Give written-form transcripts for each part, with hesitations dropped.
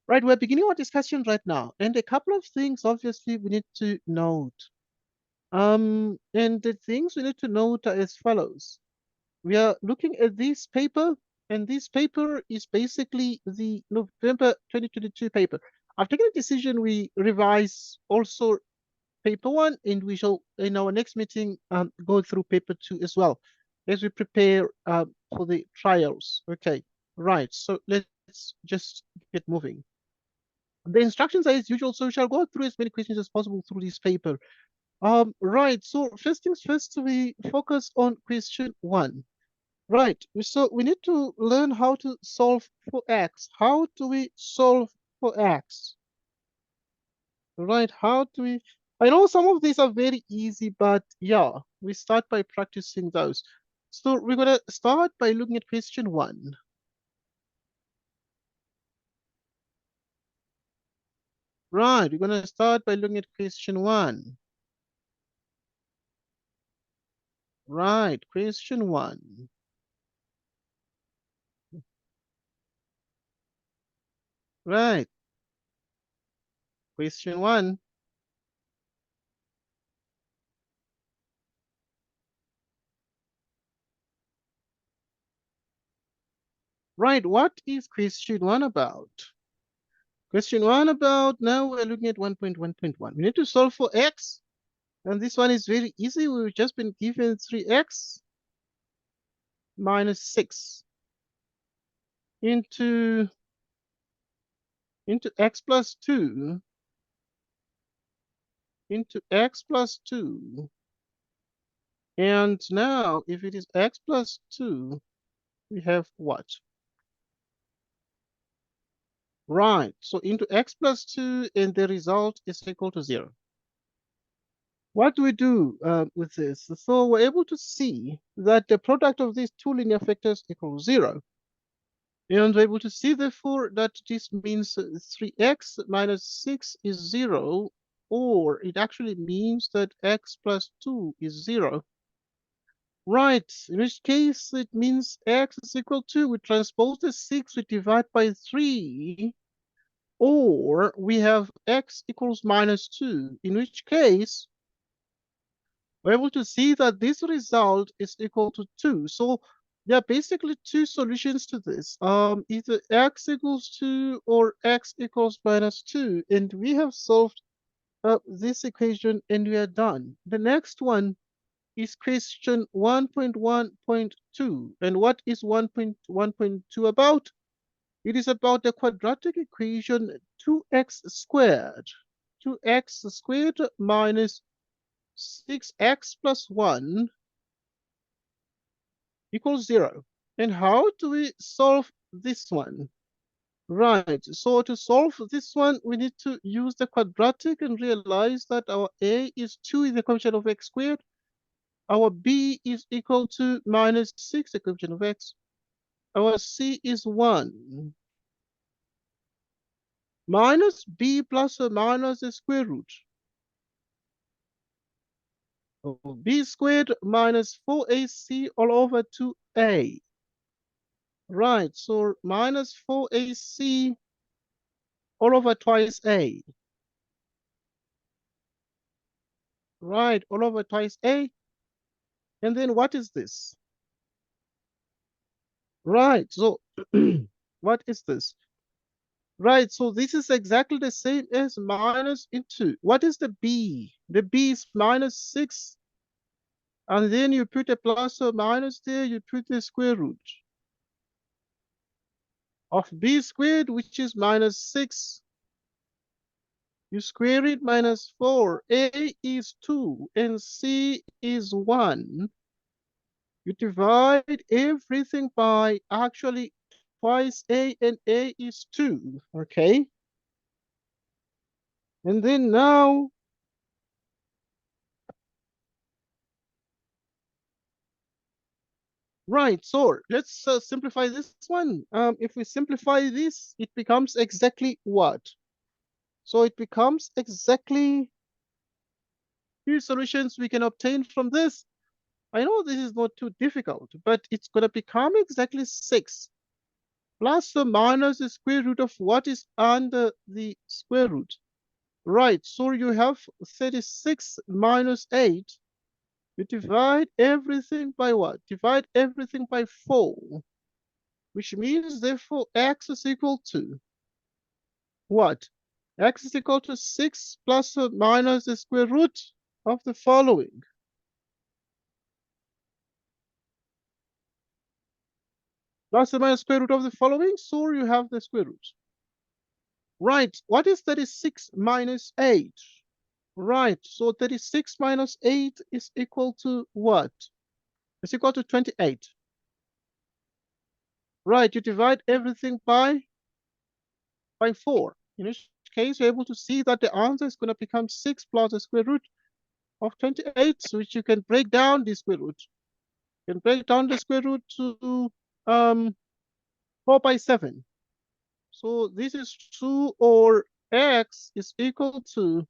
Right, we're beginning our discussion right now, and a couple of things obviously we need to note. And the things we need to note are as follows. We are looking at this paper, and this paper is basically the November 2022 paper. I've taken a decision we revise also paper one, and we shall, in our next meeting, go through paper two as well as we prepare for the trials. Okay, right. So let's just get moving. The instructions are as usual, so we shall go through as many questions as possible through this paper. Right, so first things first, we focus on question one. Right, so we need to learn how to solve for x. How do we solve for x? Right, how do we... I know some of these are very easy, but yeah, we start by practicing those. So we're gonna start by looking at question one. Right, we're gonna start by looking at question one. Right, question one. Right, question one. Right, what is question one about? Question one about, now we're looking at 1.1.1. We need to solve for x, and this one is very easy. We've just been given 3x minus 6 into x plus 2 into x plus 2. And now, if it is x plus 2, we have what? Right, so into x plus 2, and the result is equal to 0. What do we do with this? So we're able to see that the product of these two linear factors equals 0. And we're able to see, therefore, that this means 3x minus 6 is 0, or it actually means that x plus 2 is 0. Right, in which case it means x is equal to, we transpose the 6, we divide by 3, or we have x equals minus 2, in which case we're able to see that this result is equal to 2. So there are basically two solutions to this. Either x equals 2 or x equals minus 2. And we have solved this equation and we are done. The next one is question 1.1.2. And what is 1.1.2 about? It is about the quadratic equation 2x squared. 2x squared minus 6x plus 1 equals 0. And how do we solve this one? Right, so to solve this one, we need to use the quadratic and realize that our a is 2 is the coefficient of x squared. Our b is equal to minus 6, the coefficient of x. Our c is 1. Minus b plus or minus the square root of b squared minus 4ac all over 2a. Right, so minus 4ac all over twice a. Right, all over twice a. And then what is this? Right, so what is this? Right, so this is exactly the same as minus into. What is the b? The b is minus 6. And then you put a plus or minus there, you put the square root of b squared, which is minus 6. You square it minus 4. A is 2 and c is 1. You divide everything by actually twice a, and a is 2, okay? And then now, right, so let's simplify this one. If we simplify this, it becomes exactly what? So it becomes exactly two solutions we can obtain from this. I know this is not too difficult, but it's going to become exactly 6 plus or minus the square root of what is under the square root. Right, so you have 36 minus 8. You divide everything by what? Divide everything by 4, which means therefore x is equal to what? X is equal to 6 plus or minus the square root of the following. Plus or minus square root of the following, so you have the square root. Right, what is 36 minus 8? Right, so 36 minus 8 is equal to what? It's equal to 28. Right, you divide everything by 4. In which case, you're able to see that the answer is going to become 6 plus the square root of 28, which you can break down the square root. You can break down the square root to 4 by 7. So this is 2, or x is equal to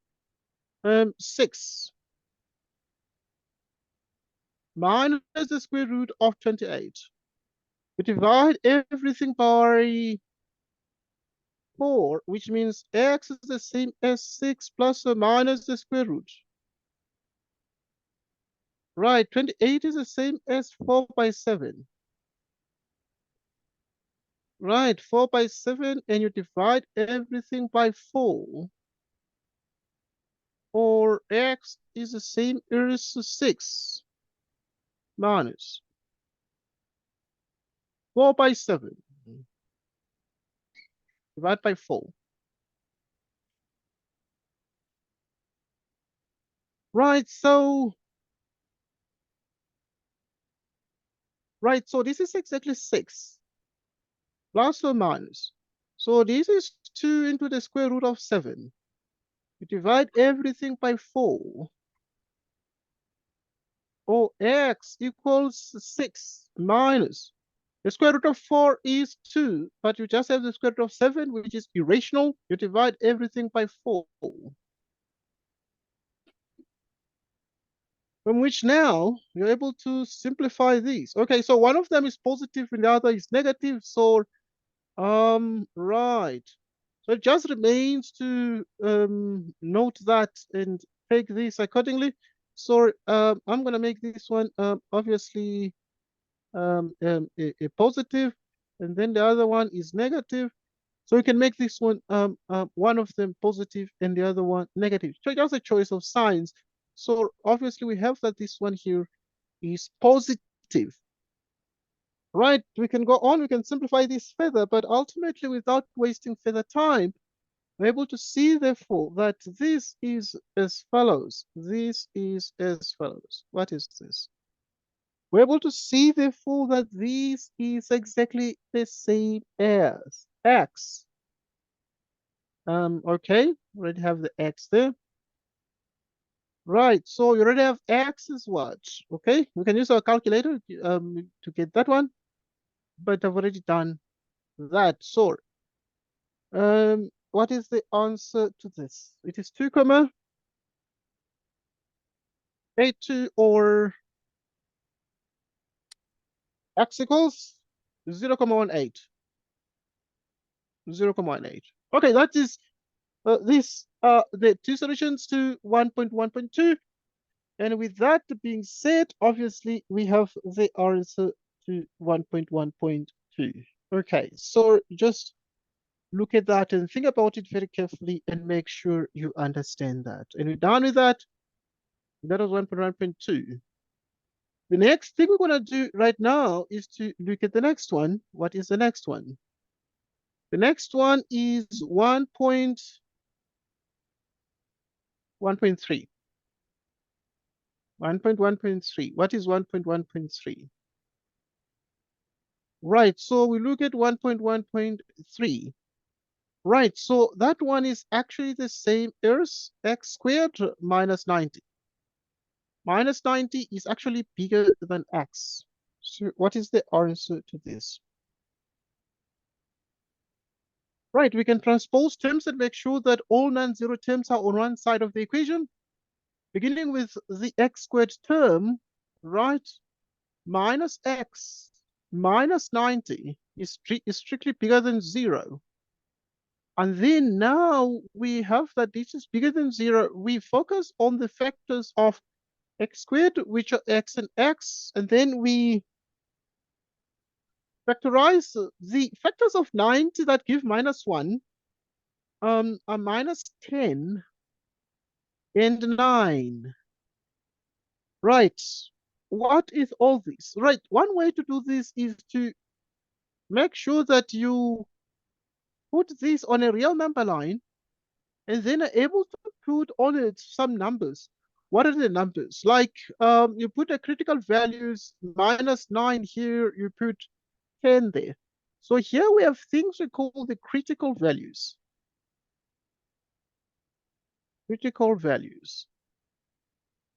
6 minus the square root of 28. We divide everything by 4, which means x is the same as 6 plus or minus the square root. Right, 28 is the same as 4 by 7. Right, 4 by 7, and you divide everything by 4. Or x is the same as 6 minus 4 by 7. Divide by 4. Right, so this is exactly 6 plus or minus. So this is 2 into the square root of 7. You divide everything by 4. Or x equals 6 minus. The square root of 4 is 2, but you just have the square root of 7, which is irrational. You divide everything by 4. From which now you're able to simplify these. Okay, so one of them is positive and the other is negative. So, right. So it just remains to note that and take this accordingly. So I'm going to make this one obviously a positive, and then the other one is negative. So we can make this one one of them positive and the other one negative. So just a choice of signs. So obviously we have that this one here is positive. Right, we can go on, we can simplify this further, but ultimately without wasting further time, we're able to see therefore that this is as follows. This is as follows. What is this? We're able to see therefore that this is exactly the same as x. Okay, already have the x there. Right, so you already have x is what? Okay, we can use our calculator to get that one, but I've already done that. So, what is the answer to this? It is 2 comma 82, or x equals 0 0,18. 0 0,18. Okay, that is the two solutions to 1.1.2. And with that being said, obviously we have the answer to 1.1.2. Okay, so just look at that and think about it very carefully and make sure you understand that. And we're done with that. That was 1.1.2. The next thing we're going to do right now is to look at the next one. What is the next one? The next one is 1.1.3. 1.1.3. What is 1.1.3? Right, so we look at 1.1.3. Right, so that one is actually the same as x squared minus 90. Minus 90 is actually bigger than x. So what is the answer to this? Right, we can transpose terms and make sure that all non-zero terms are on one side of the equation. Beginning with the x squared term, right? Minus x minus 90 is strictly bigger than 0. And then now we have that this is bigger than 0. We focus on the factors of x squared, which are x and x, and then we factorize the factors of 90 that give -1 are -10 and 9. Right. What is all this? Right. One way to do this is to make sure that you put this on a real number line and then are able to put on it some numbers. What are the numbers? Like you put a critical values -9 here, you put 10 there. So here we have things we call the critical values. Critical values.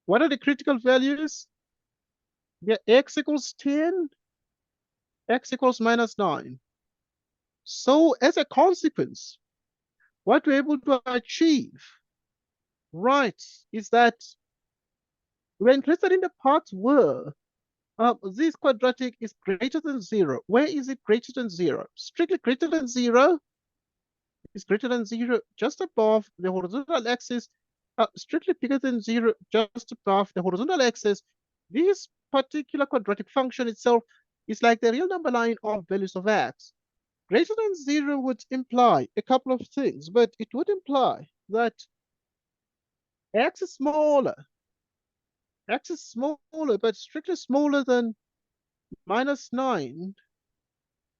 What are the critical values? Yeah, x equals 10, x equals -9. So as a consequence, what we're able to achieve, right, is that we're interested in the parts where this quadratic is greater than 0. Where is it greater than 0? Strictly greater than 0 is greater than 0 just above the horizontal axis, strictly bigger than 0 just above the horizontal axis. This particular quadratic function itself is like the real number line of values of x. Greater than 0 would imply a couple of things, but it would imply that x is smaller. X is smaller, but strictly smaller than -9,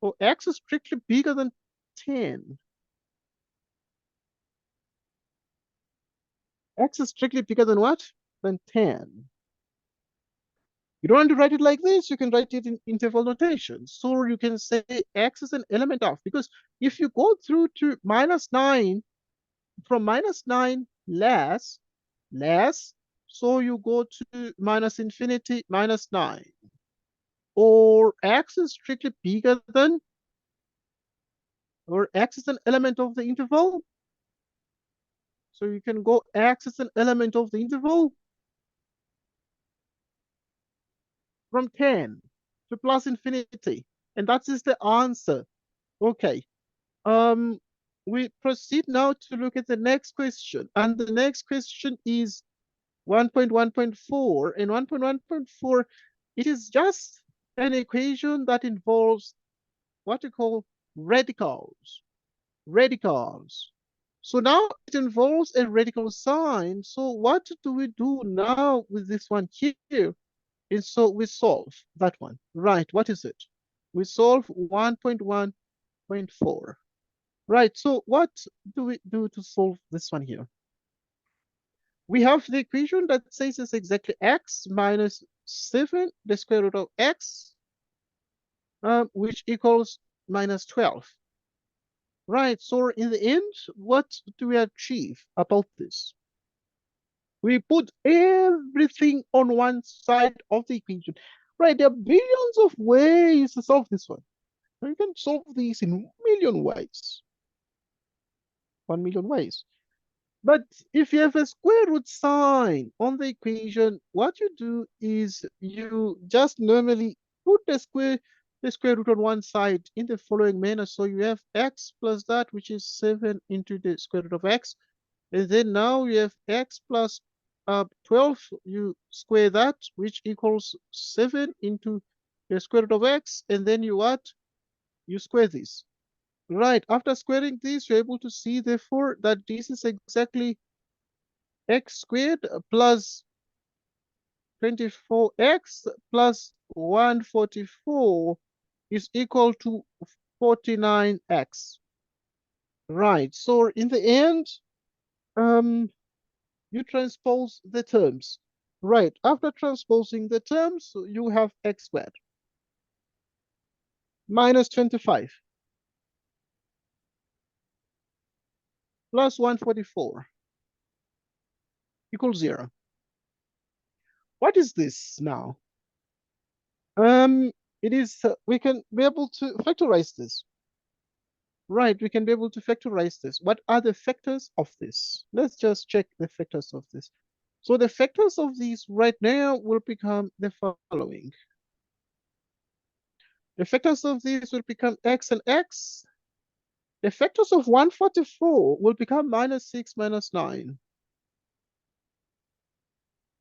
or x is strictly bigger than 10. X is strictly bigger than what? Than 10. You don't want to write it like this, you can write it in interval notation. So you can say x is an element of, because if you go through to -9, from -9 less, so you go to -infinity, -9. Or x is strictly bigger than, or x is an element of the interval. So you can go x is an element of the interval from 10 to +infinity. And that is the answer. Okay. We proceed now to look at the next question. And the next question is 1.1.4. And 1.1.4, it is just an equation that involves what we call radicals. Radicals. So now it involves a radical sign. So what do we do now with this one here? And so we solve that one. Right, what is it? We solve 1.1.4. Right, so what do we do to solve this one here? We have the equation that says it's exactly x minus 7, the square root of x, which equals -12. Right, so in the end, what do we achieve about this? We put everything on one side of the equation. Right, there are billions of ways to solve this one. You can solve these in 1,000,000 ways. 1,000,000 ways. But if you have a square root sign on the equation, what you do is you just normally put the square root on one side in the following manner. So you have x plus that, which is 7 into the square root of x. And then now you have x plus 12, you square that, which equals 7 into the square root of x. And then you what? You square this. Right, after squaring this, you're able to see, therefore, that this is exactly x squared plus 24x plus 144 is equal to 49x. Right, so in the end, you transpose the terms. Right, after transposing the terms, you have x squared minus 25 plus 144 equals 0. What is this now? It is, we can be able to factorize this. Right, we can be able to factorize this. What are the factors of this? Let's just check the factors of this. So the factors of these right now will become the following. The factors of these will become x and x. The factors of 144 will become minus 6 minus 9.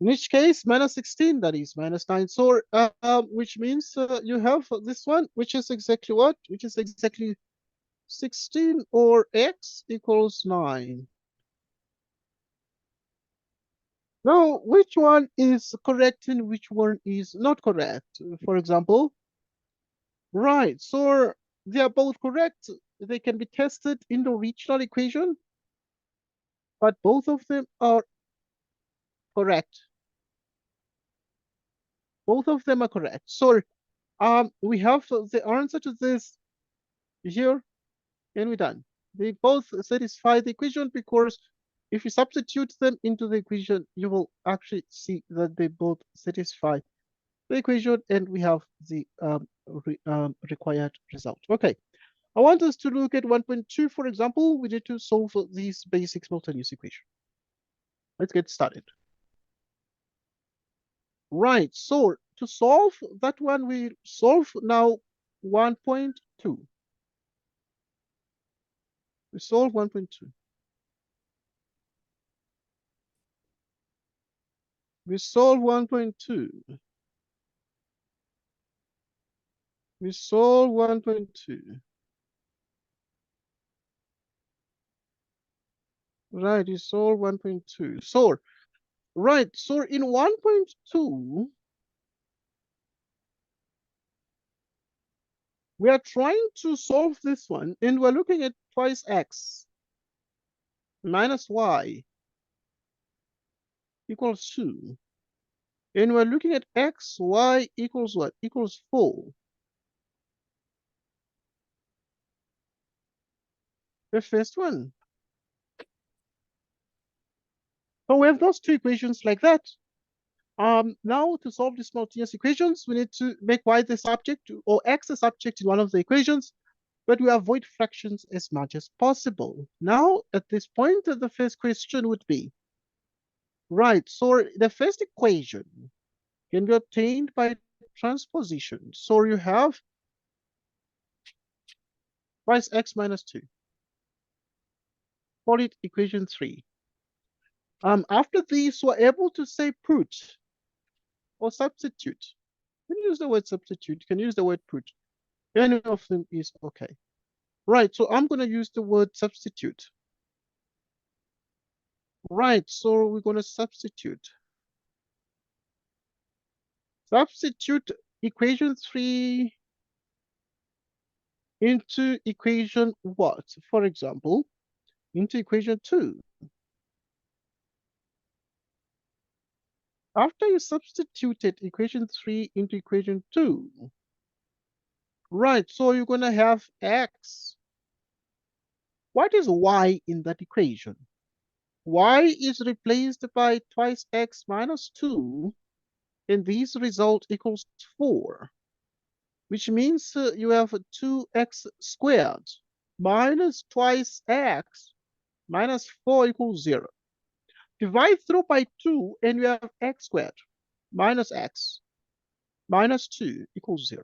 In which case, minus 16, that is minus 9. So, which means you have this one, which is exactly what? Which is exactly 16, or x equals 9. Now, which one is correct and which one is not correct? For example, right, so they are both correct. They can be tested in the original equation, but both of them are correct. Both of them are correct. So we have the answer to this here, and we're done. They both satisfy the equation because if you substitute them into the equation, you will actually see that they both satisfy the equation, and we have the required result. Okay, I want us to look at 1.2, for example. We need to solve these basic simultaneous equation. Let's get started. Right, so to solve that one, we solve now 1.2. We solve 1.2. We solve 1.2. We solve 1.2. Right, we solve 1.2. So, right, so in 1.2, we are trying to solve this one, and we're looking at twice x minus y equals 2. And we're looking at x, y equals what? Equals 4. The first one. So we have those two equations like that. Now to solve the simultaneous equations, we need to make y the subject or x the subject in one of the equations, but we avoid fractions as much as possible. Now, at this point, the first question would be, right, so the first equation can be obtained by transposition. So you have twice x minus 2. Call it equation 3. After this, we're able to say put or substitute. You can use the word substitute, you can use the word put. Any of them is okay. Right, so I'm going to use the word substitute. Right, so we're going to substitute. Substitute equation 3 into equation what? For example, into equation 2. After you substituted equation 3 into equation 2, right, so you're going to have x. What is y in that equation? Y is replaced by twice x minus 2, and this result equals 4, which means you have 2x squared minus twice x minus 4 equals 0. Divide through by 2, and you have x squared minus x minus 2 equals 0.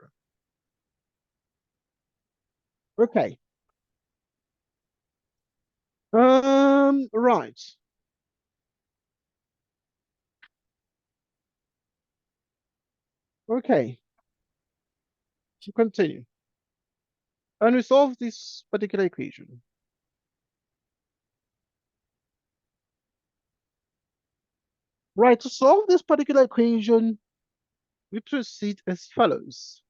Okay. Right. Okay. To continue. And we solve this particular equation. Right, to solve this particular equation, we proceed as follows.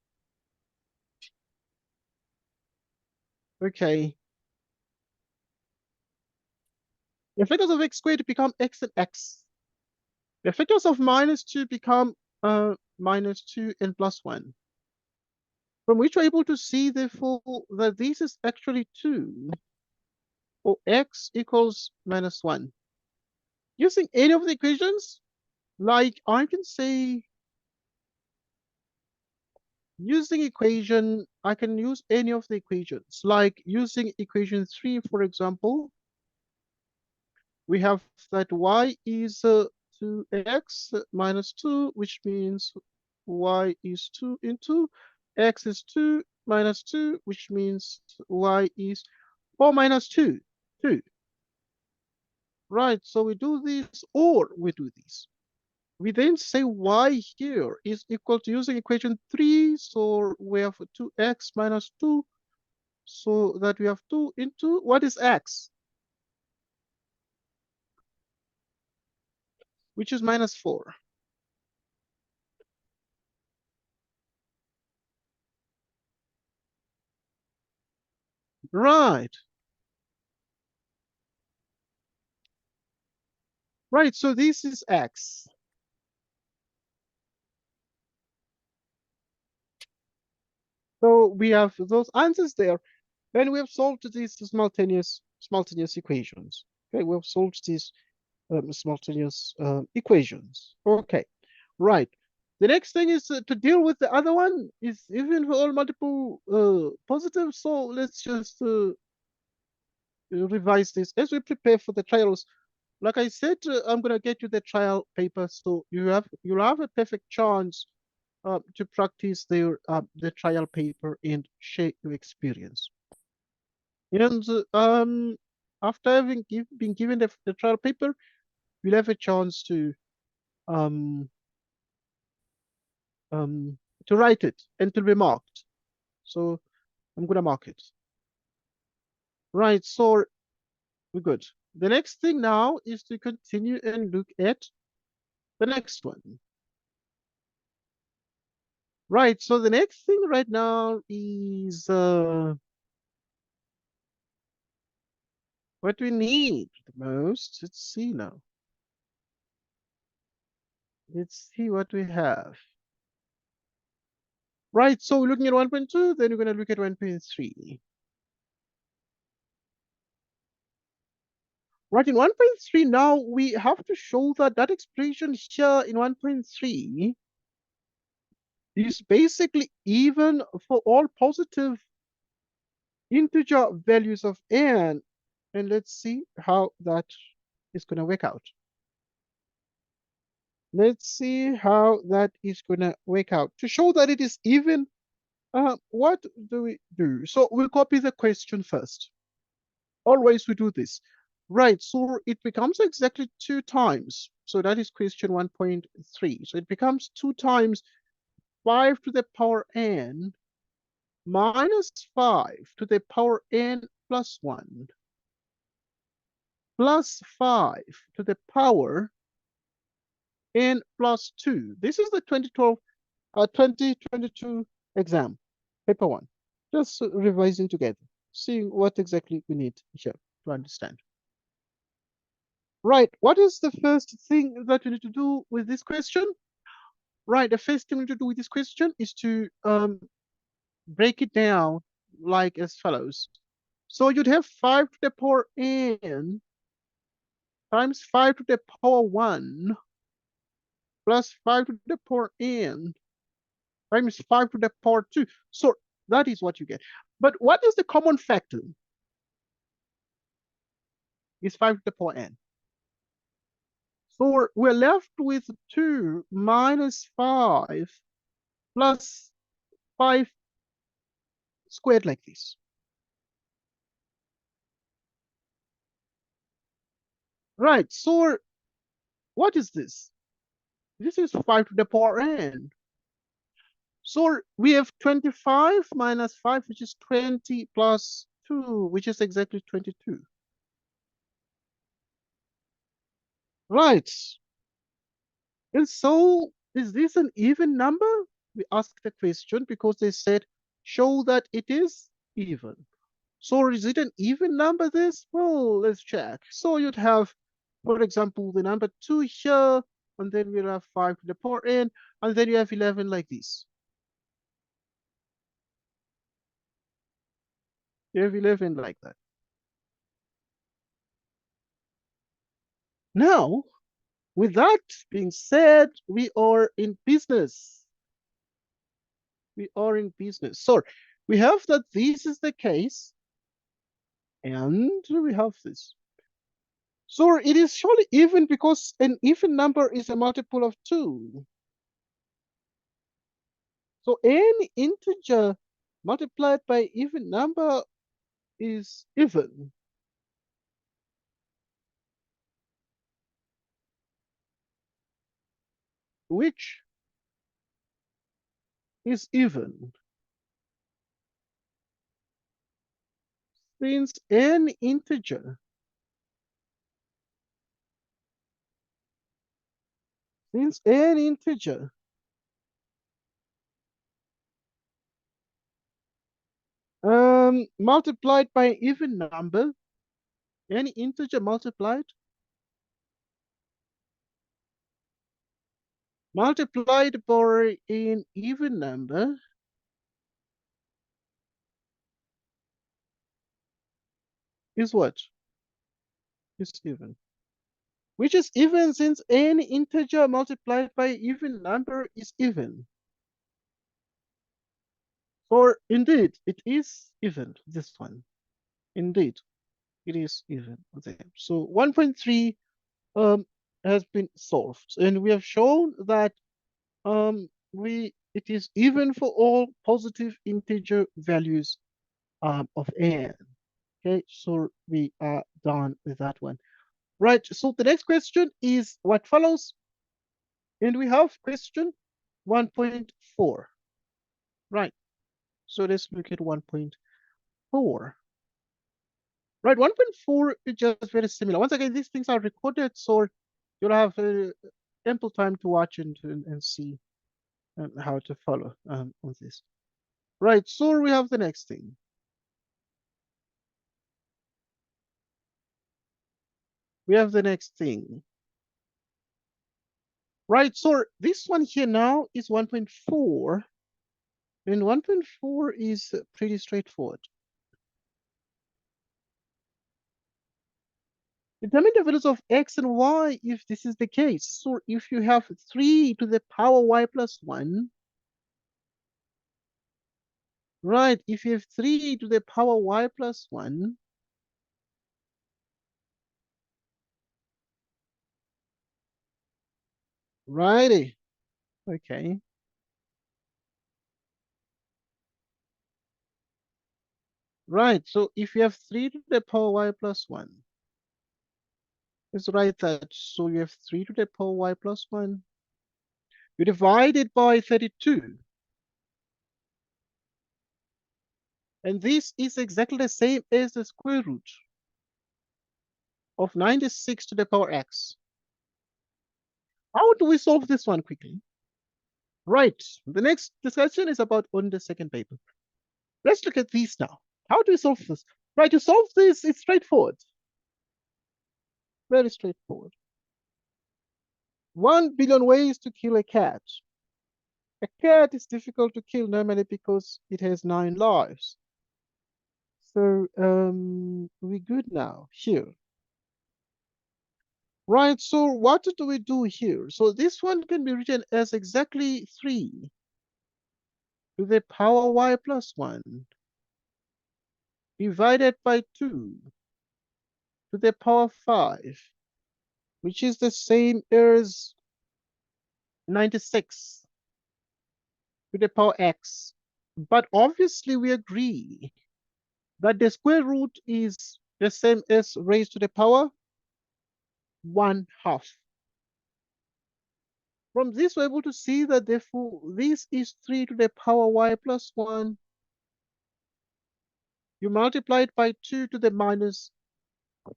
Okay. The factors of x squared become x and x. The factors of minus 2 become minus 2 and plus 1. From which we're able to see, therefore, that this is actually 2, or x equals minus 1. Using any of the equations, like I can say, using equation, I can use any of the equations. Like using equation 3, for example, we have that y is 2x minus 2, which means y is 2 into x is 2 minus 2, which means y is 4 minus 2, 2. Right, so we do this or we do this. We then say y here is equal to using equation 3, so we have 2x minus 2, so that we have 2 into, what is x? Which is minus 4. Right. Right, so this is x. So we have those answers there, and we have solved these simultaneous equations. Okay, we have solved these simultaneous equations. Okay, right. The next thing is to deal with the other one is even for all multiple positive. So let's just revise this as we prepare for the trials. Like I said, I'm gonna get you the trial paper, so you'll have a perfect chance to practice the trial paper and share your experience. And after having been given the trial paper, you'll have a chance um, um, to write it and to be marked. So I'm gonna mark it. Right, so we're good. The next thing now is to continue and look at the next one. Right, so the next thing right now is what we need the most. Let's see now. Let's see what we have. Right, so we're looking at 1.2, then we're going to look at 1.3. Right, in 1.3 now, we have to show that that expression here in 1.3 is basically even for all positive integer values of n. And let's see how that is going to work out. Let's see how that is going to work out. To show that it is even, what do we do? So we'll copy the question first. Always we do this. Right, so it becomes exactly 2 times. So that is question 1.3. So it becomes 2 times 5 to the power n minus 5 to the power n plus 1 plus 5 to the power n plus 2. This is the 2022 exam, paper 1. Just revising together, seeing what exactly we need here to understand. Right, what is the first thing that you need to do with this question? Right, the first thing you need to do with this question is to break it down like as follows. So you'd have 5 to the power n times 5 to the power 1 plus 5 to the power n times 5 to the power 2. So that is what you get. But what is the common factor? Is 5 to the power n. So we're left with 2 minus 5 plus 5 squared like this. Right, so what is this? This is 5 to the power n. So we have 25 minus 5, which is 20 plus 2, which is exactly 22. Right. And so is this an even number? We asked the question because they said, show that it is even. So is it an even number this? Well, let's check. So you'd have, for example, the number 2 here, and then we'll have 5 to the power n, and then you have 11 like this. You have 11 like that. Now, with that being said, we are in business. We are in business. So we have that this is the case, and we have this. So it is surely even because an even number is a multiple of 2. So any integer multiplied by even number is even, which is even. Since any integer, since any integer multiplied by an even number, any integer multiplied by an even number is what? Is even. Which is even since any integer multiplied by even number is even. Or indeed, it is even, this one. Indeed, it is even there. So 1.3 um, has been solved. And we have shown that it is even for all positive integer values of n. Okay, so we are done with that one. Right, so the next question is what follows. And we have question 1.4. Right, so let's look at 1.4. Right, 1.4 is just very similar. Once again, these things are recorded, so you'll have ample time to watch and see how to follow on this. Right, so we have the next thing. We have the next thing. Right, so this one here now is 1.4, and 1.4 is pretty straightforward. Determine the values of x and y if this is the case. So if you have 3 to the power y plus 1, right, if you have 3 to the power y plus 1, righty, okay. Right, so if you have 3 to the power y plus 1, let's write that. So you have 3 to the power y plus 1. You divide it by 32. And this is exactly the same as the square root of 96 to the power x. How do we solve this one quickly? Right, the next discussion is about on the second paper. Let's look at these now. How do we solve this? Right, to solve this, it's straightforward. Very straightforward. 1 billion ways to kill a cat. A cat is difficult to kill normally because it has 9 lives. So we're good now here. Right, so what do we do here? So this one can be written as exactly 3 to the power y plus 1 divided by 2 to the power 5, which is the same as 96 to the power x. But obviously we agree that the square root is the same as raised to the power 1/2. From this, we're able to see that therefore this is 3 to the power y plus 1. You multiply it by 2 to the minus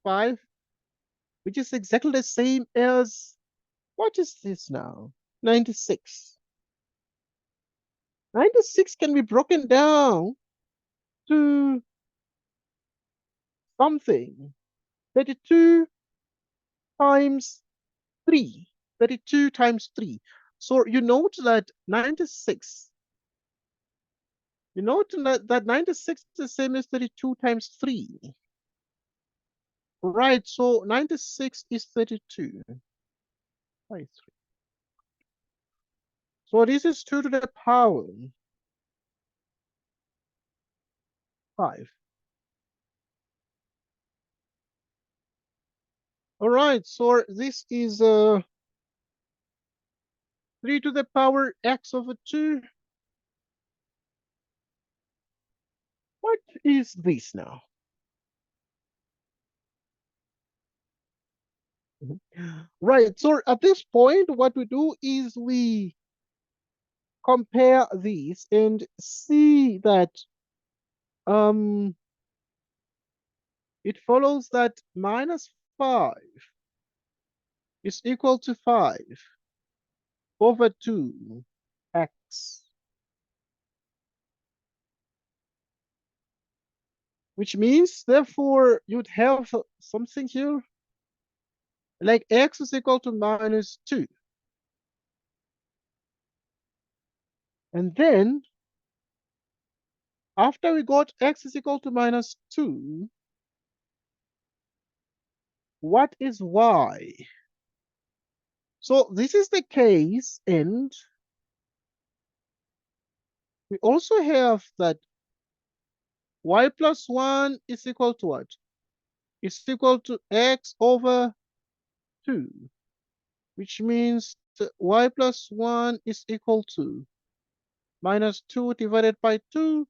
5, which is exactly the same as, what is this now? 96. 96 can be broken down to something. 32 times 3. 32 times 3. So you note that 96, you note that 96 is the same as 32 times 3. Right, so 96 is 32 by 3. So this is 2 to the power 5. All right, so this is 3 to the power x over 2 What is this now? Right, so at this point, what we do is we compare these and see that um, it follows that minus 5 is equal to 5 over 2x, which means, therefore, you'd have something here like x is equal to minus 2. And then, after we got x is equal to minus 2, what is y? So this is the case, and we also have that y plus 1 is equal to what? It's equal to x over 2, which means that y plus 1 is equal to minus 2 divided by 2,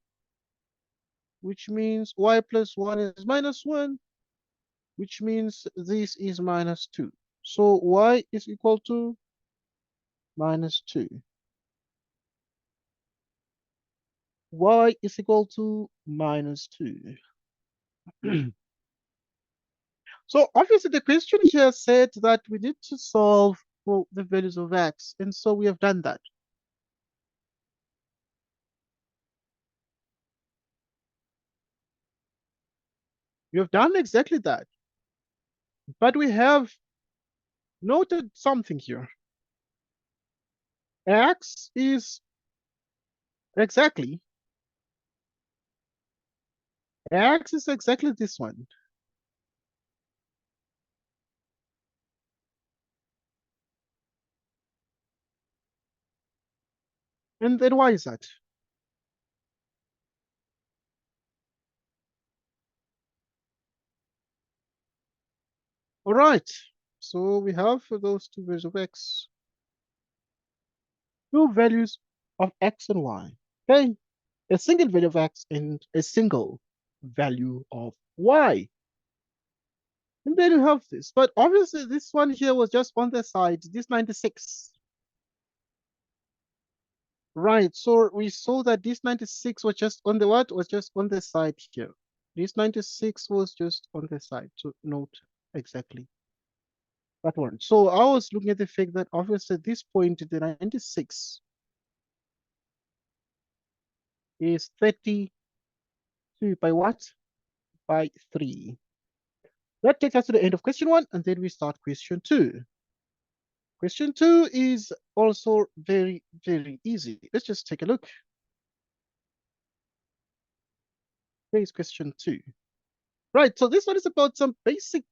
which means y plus 1 is minus 1, which means this is minus 2. So y is equal to minus 2. Y is equal to minus 2. So obviously the question here said that we need to solve for the values of x, and so we have done that. We have done exactly that. But we have noted something here. X is exactly, X is exactly this one. And then why is that? All right. So we have for those two values of x, two values of x and y. Okay. A single value of x and a single value of y. And then you have this. But obviously this one here was just on the side, this 96. Right. So we saw that this 96 was just on the what? Was just on the side here. This 96 was just on the side. So note exactly that one. So I was looking at the fact that obviously at this point, the 96 is 32 by what? By 3. That takes us to the end of question 1, and then we start question 2. Question 2 is also very, very easy. Let's just take a look. Here's question 2. Right, so this one is about some basic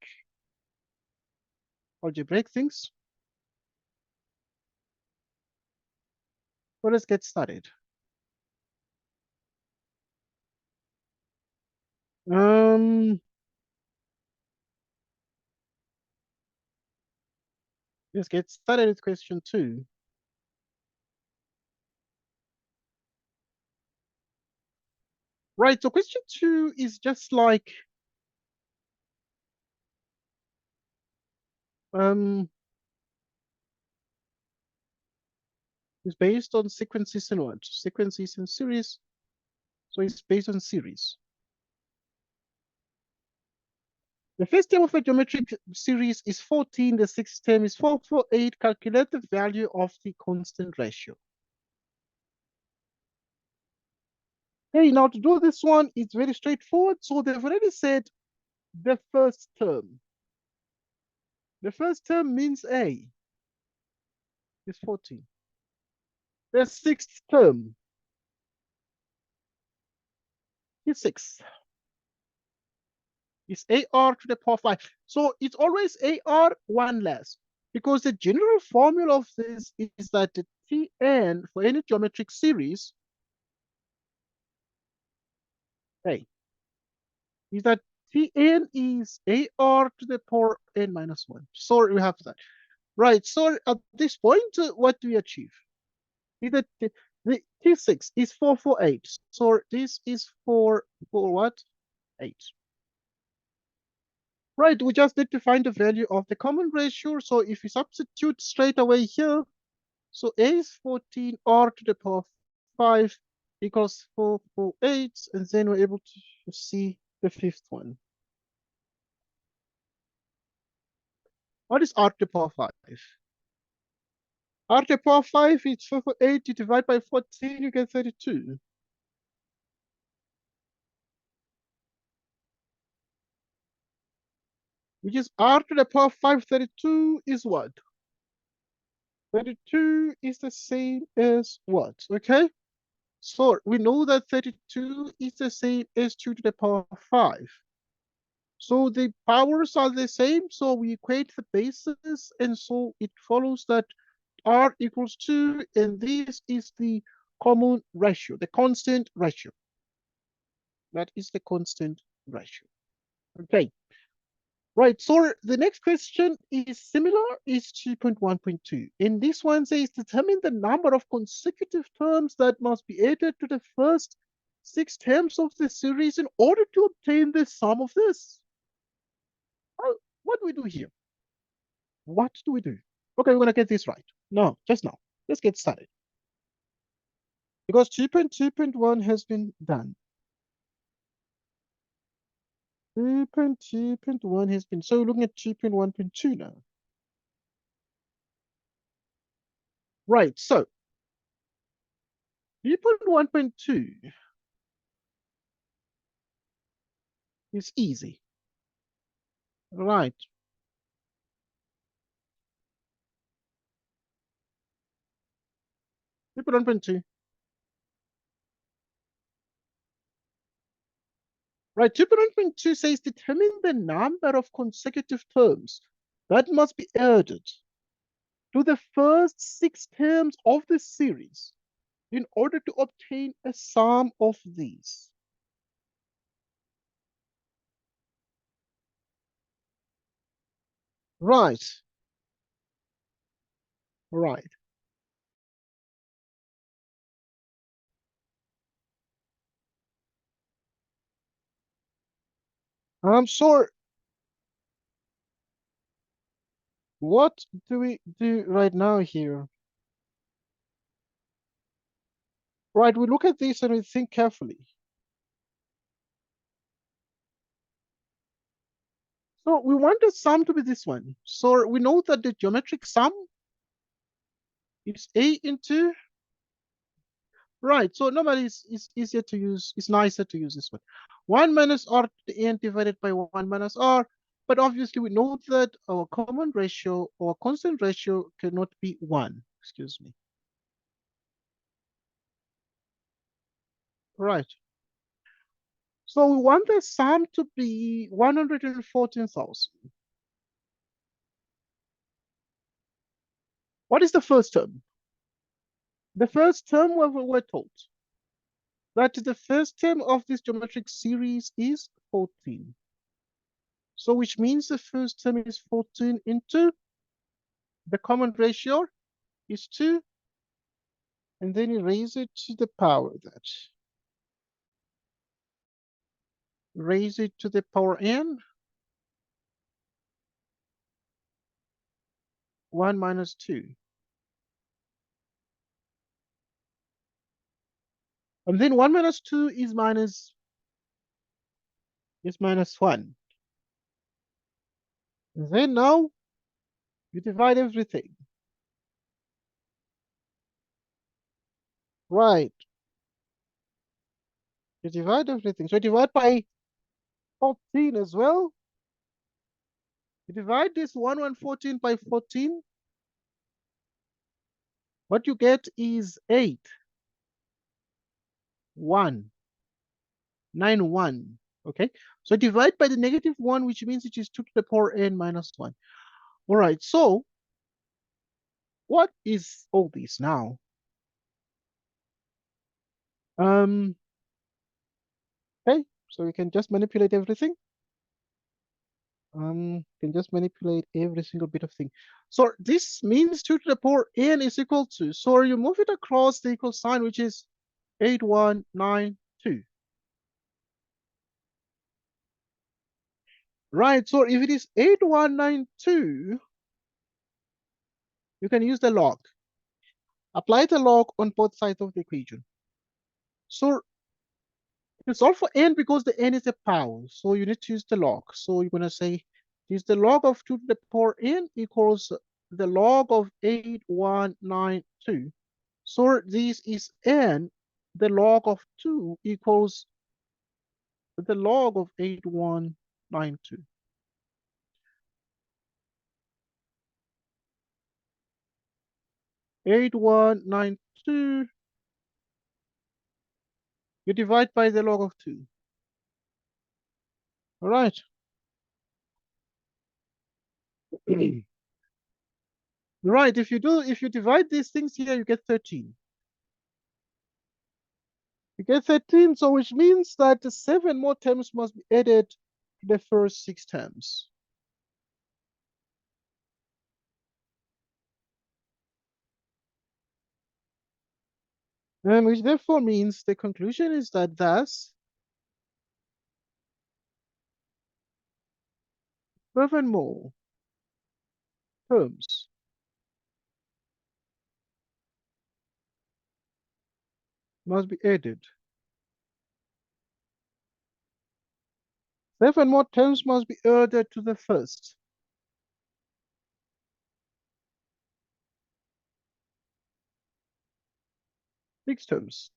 algebraic things. So let's get started. Um, let's get started with question 2. Right, so question 2 is just like it's based on sequences and what? Sequences and series. So it's based on series. The first term of a geometric series is 14. The sixth term is 448. Calculate the value of the constant ratio. Okay, now to do this one, it's very straightforward. So they've already said the first term. The first term means A is 14. The sixth term is 6. It's AR to the power 5. So it's always AR 1 less. Because the general formula of this is that the Tn for any geometric series, hey, is that Tn is AR to the power n minus 1. So we have that. Right, so at this point, what do we achieve? Is that the T6 is 448. So this is 4 for what? 8. Right, we just need to find the value of the common ratio. So if we substitute straight away here, so A is 14, R to the power 5 equals 448, and then we're able to see the fifth one. What is R to the power 5? R to the power 5 is 448, you divide by 14, you get 32. Which is R to the power 5, 32 is what? 32 is the same as what? Okay? So we know that 32 is the same as 2 to the power 5. So the powers are the same, so we equate the bases, and so it follows that R equals 2, and this is the common ratio, the constant ratio. That is the constant ratio. Okay. Right, so the next question is similar, is 2.1.2. And this one says determine the number of consecutive terms that must be added to the first 6 terms of the series in order to obtain the sum of this. What do we do here? What do we do? Okay, we're gonna get this right. No, just now. Let's get started. Because 2.2.1 has been done. 2.2.1 has been, so we're looking at 2.1.2 now. Right, so 2.1.2 is easy. Right. 2.1.2. Right, 2.1.2 says determine the number of consecutive terms that must be added to the first 6 terms of the series in order to obtain a sum of these. Right. Right. So what do we do right now here? Right, we look at this and we think carefully. So we want the sum to be this one. So we know that the geometric sum is A into, right, so normally it's easier to use, it's nicer to use this one. 1 minus R to the n divided by 1 minus R. But obviously we know that our common ratio or constant ratio cannot be 1. Excuse me. Right. So we want the sum to be 114,000. What is the first term? The first term we're told that the first term of this geometric series is 14. So which means the first term is 14 into the common ratio is 2, and then you raise it to the power that. Raise it to the power n, 1 minus 2. And then 1 minus 2 is minus 1. And then now you divide everything. Right. You divide everything. So you divide by 14 as well. You divide this 114 by 14. What you get is 8, 1, 9, 1. Okay. So divide by the negative 1, which means it is 2 to the power n minus 1. All right. So what is all this now? Okay. So we can just manipulate everything. Can just manipulate every single bit of thing. So this means 2 to the power n is equal to, so you move it across the equal sign, which is 8192. Right, so if it is 8192, you can use the log. Apply the log on both sides of the equation. So you solve for n because the n is a power. So you need to use the log. So you're going to say, use the log of 2 to the power n equals the log of 8192. So this is n. The log of 2 equals the log of 8192. Eight one nine two, you divide by the log of 2. All right. Right, if you divide these things here, you get 13. You get 13, so which means that 7 more terms must be added to the first 6 terms. And which therefore means the conclusion is that thus 7 more terms must be added. 7 more terms must be added to the first. Six terms.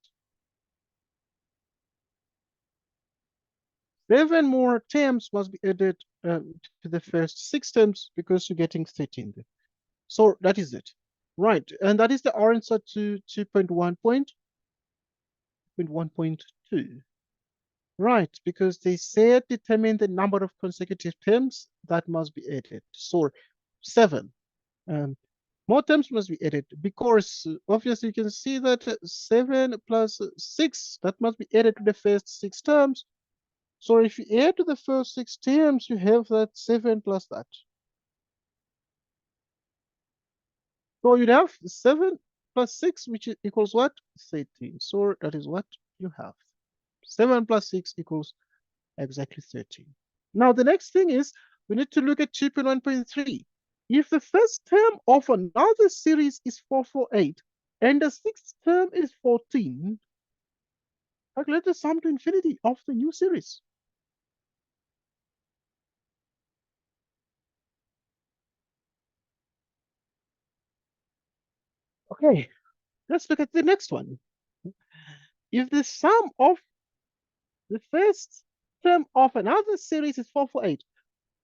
7 more terms must be added to the first 6 terms because you're getting 13. So that is it. Right, and that is the answer to 2.1.2. Right, because they said determine the number of consecutive terms that must be added. So 7. More terms must be added because obviously you can see that 7 plus 6, that must be added to the first 6 terms. So if you add to the first 6 terms, you have that 7 plus that. So you'd have 7 plus 6, which equals what? 13. So that is what you have. 7 plus 6 equals exactly 13. Now the next thing is we need to look at 2.1.3. If the first term of another series is 448 and the sixth term is 14, calculate the sum to infinity of the new series. Okay, let's look at the next one. If the sum of the first term of another series is 448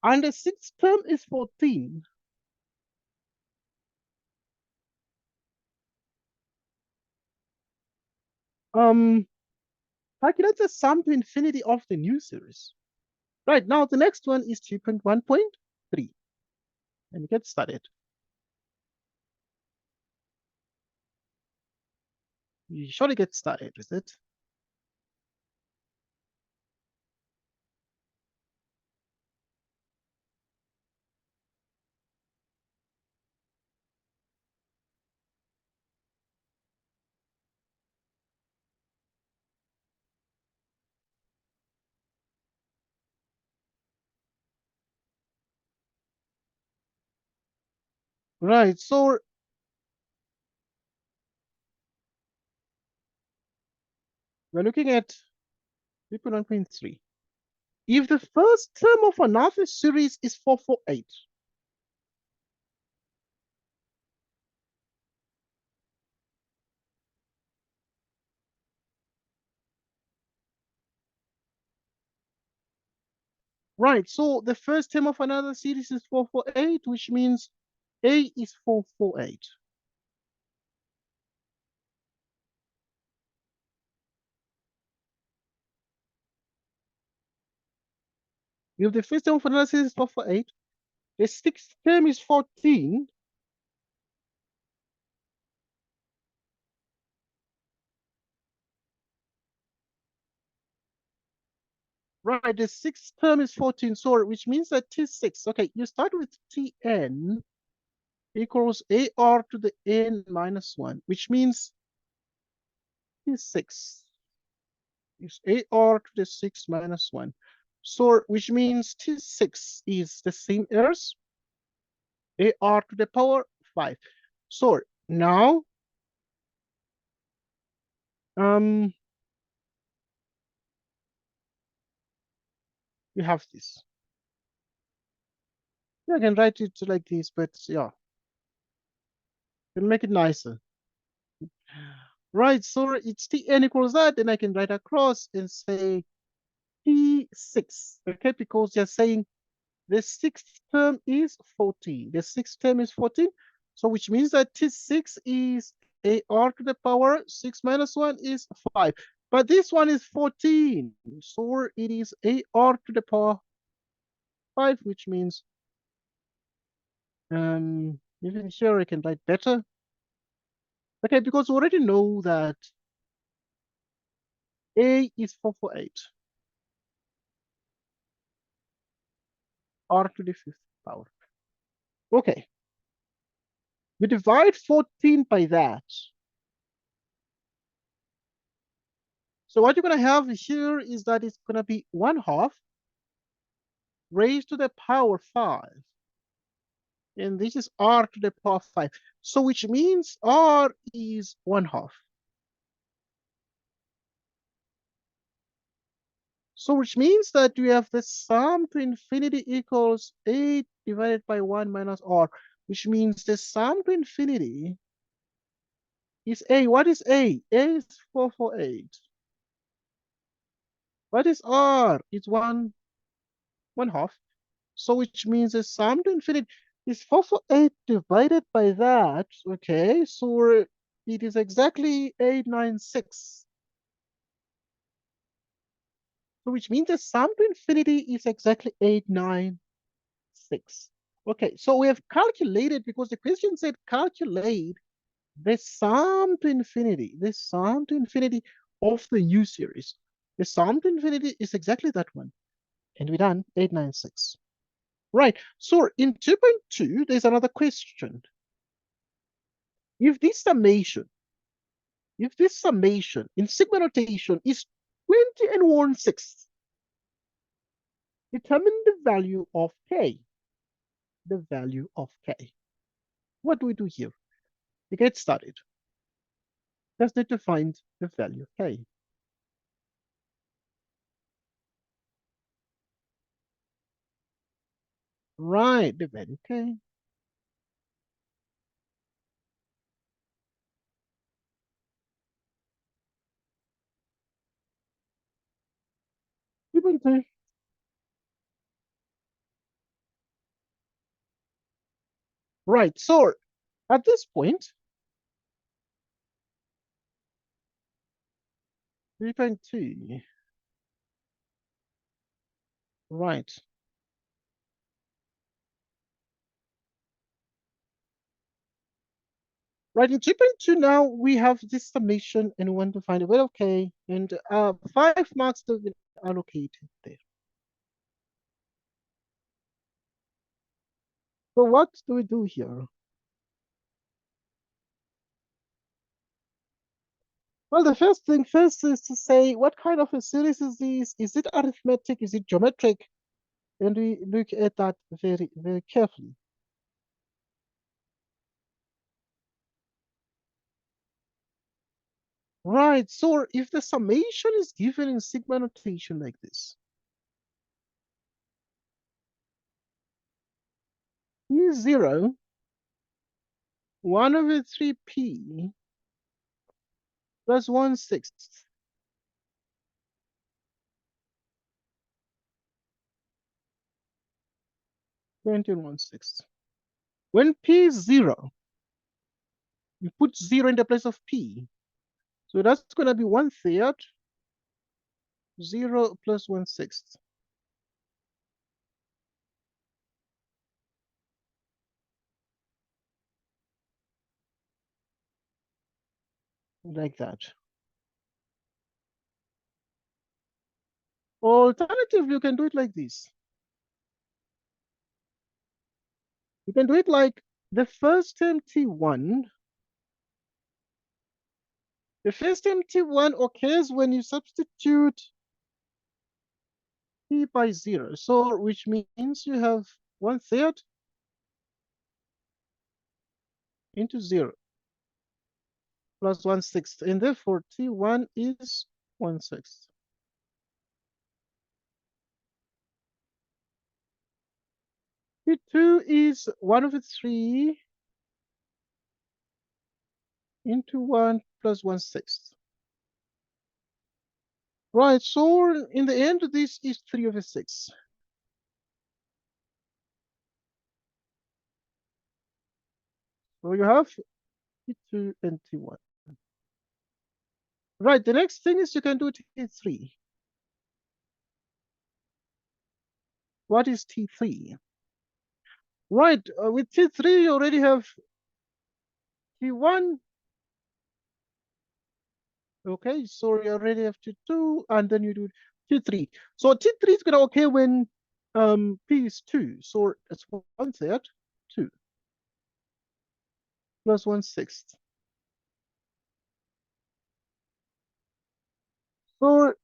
and the sixth term is 14, calculate the sum to infinity of the new series. Right, now the next one is 2.1.3. And get started. You surely get started with it. Right, so we're looking at 2.1.3. If the first term of another series is 448, right, so the first term of another series is 448, which means A is 448. If the first term of another series is 448, the sixth term is 14. Right, the sixth term is 14, sorry, which means that T6. Okay, you start with Tn equals AR to the N minus 1, which means T6 is AR to the 6 minus 1. So, which means T6 is the same as AR to the power 5. So, now, um, we have this. Yeah, I can write it like this, but yeah, can make it nicer. Right, so it's Tn equals that, then I can write across and say T6, okay, because you're saying the sixth term is 14. The sixth term is 14, so which means that T6 is AR to the power 6 minus 1 is 5. But this one is 14, so it is AR to the power 5, which means even here I can write better. Okay, because we already know that A is 448, R to the fifth power. Okay, we divide 14 by that. So what you're going to have here is that it's going to be 1/2 raised to the power 5. And this is R to the power 5. So which means R is 1/2. So which means that we have the sum to infinity equals 8 divided by 1 minus R, which means the sum to infinity is A. What is A? A is 448. What is R? It's 1/2. So which means the sum to infinity is 448 divided by that. Okay, so it is exactly 896. So which means the sum to infinity is exactly 896. Okay, so we have calculated, because the question said calculate the sum to infinity of the new series. The sum to infinity is exactly that one. And we're done, 896. Right, so in 2.2, there's another question. If this summation in sigma notation is 20 and 1/6, determine the value of k. The value of k. What do we do here? To get started, just need to find the value of k. Right, the value of k. Ubuntu. Right, so at this point, 3.2. Right. Right, in 2.2 now we have this summation and we want to find a value of k, and 5 marks have been allocated there. So what do we do here? Well, the first thing first is to say what kind of a series is this? Is it arithmetic? Is it geometric? And we look at that very, very carefully. Right, so if the summation is given in sigma notation like this, P is 0, 1 over 3p plus 1/6, 20 and 1/6. When p is 0, you put 0 in the place of p. So that's going to be 1/3, 0 plus 1/6. Like that. Alternatively, you can do it like this. You can do it like the first term T1 The first empty one occurs when you substitute t by 0. So which means you have 1/3 into 0 plus 1/6. And therefore t1 is 1/6. T2 is 1/3 into 1 plus 1/6. Right, so in the end, this is 3/6. So you have T2 and T1. Right, the next thing is you can do T3. What is T3? Right, with T3, you already have T1. Okay, so you already have T2, and then you do T3. So T3 is going to occur when P is 2. So it's 1/3, 2, plus 1/6. So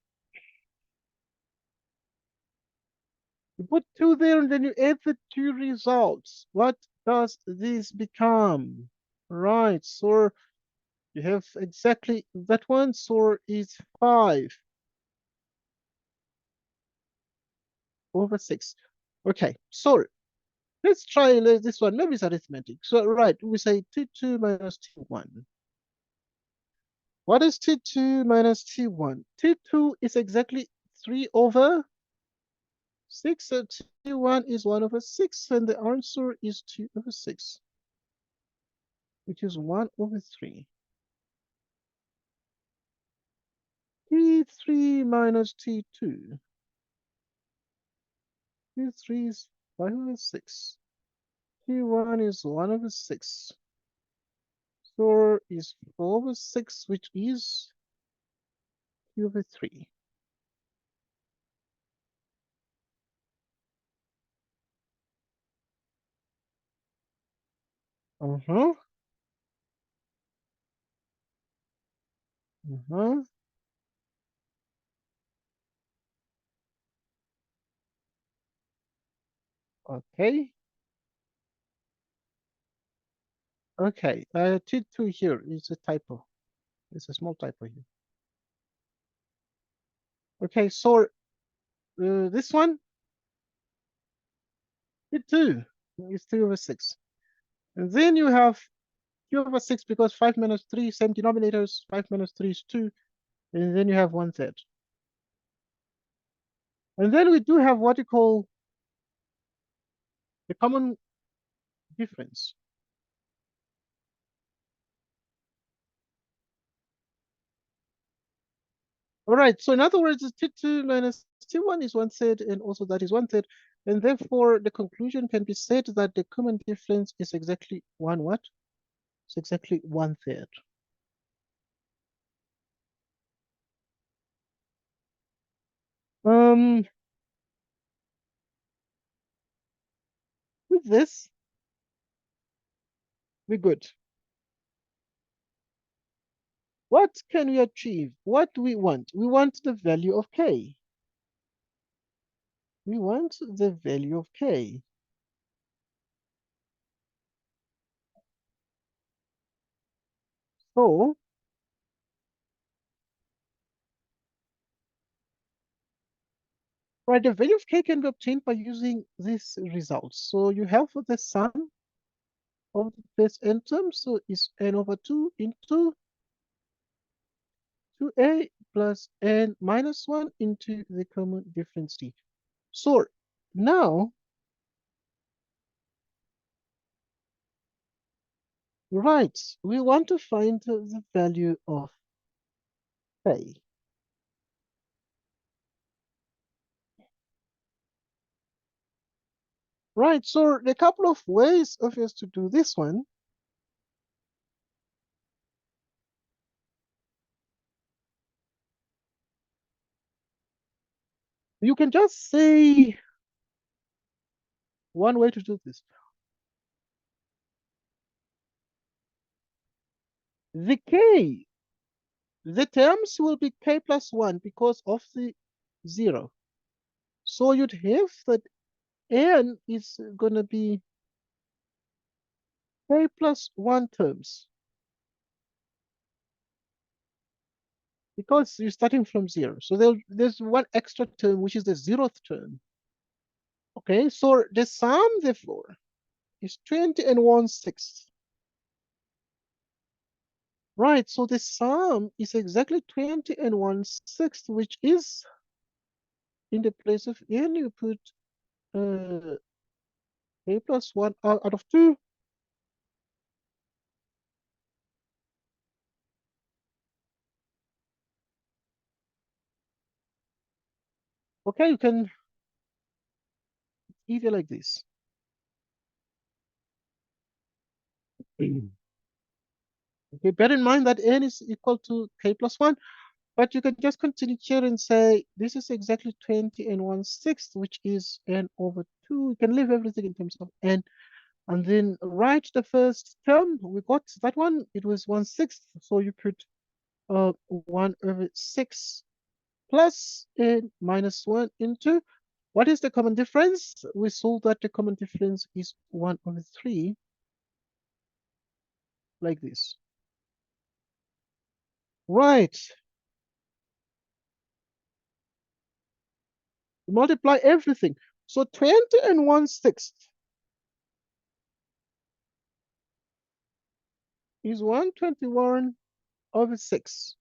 you put 2 there, and then you add the two results. What does this become? Right, so you have exactly that one, so is 5/6. Okay, so let's try this one. Maybe it's arithmetic. So, right, we say T2 minus T1. What is T2 minus T1? T2 is exactly 3/6. So T1 is 1/6, and the answer is 2/6, which is 1/3. T3 minus T2. T3 is 5/6. T1 is 1/6. So is 4/6, which is 2/3. Uh-huh. Uh-huh. Okay. Okay. T2 here is a typo. It's a small typo here. Okay, so this one, T2 is 3/6. And then you have 2/6 because 5 minus 3, same denominators, 5 minus 3 is 2, and then you have 1/3. And then we do have what you call the common difference. All right, so in other words, T2 minus T1 is 1/3, and also that is 1/3. And therefore, the conclusion can be said that the common difference is exactly one what? It's exactly 1/3. Um, with this, we're good. What can we achieve? What do we want? We want the value of k. We want the value of k. So, right, the value of k can be obtained by using these results. So you have the sum of the first n terms, so it's n/2 into 2a plus n minus 1 into the common difference d. So now, right, we want to find the value of k. Right, so a couple of ways of us to do this one. You can just say one way to do this. The k The terms will be k plus 1 because of the 0. So you'd have that n is going to be k plus 1 terms because you're starting from 0. So there's one extra term, which is the 0th term. Okay, so the sum, therefore, is 20 and 1/6. Right, so the sum is exactly 20 and 1/6, which is in the place of n, you put k plus 1 out of 2. Okay, you can easier like this. Okay, bear in mind that n is equal to k plus 1, but you can just continue here and say this is exactly 20 and 1/6, which is n over 2. You can leave everything in terms of n, and then write the first term. We got that one, it was 1/6, so you put 1 over 6 plus n minus 1 into what is the common difference? We saw that the common difference is 1 over 3, like this. Right. Multiply everything. So 20 and 1/6 is 121 over 6.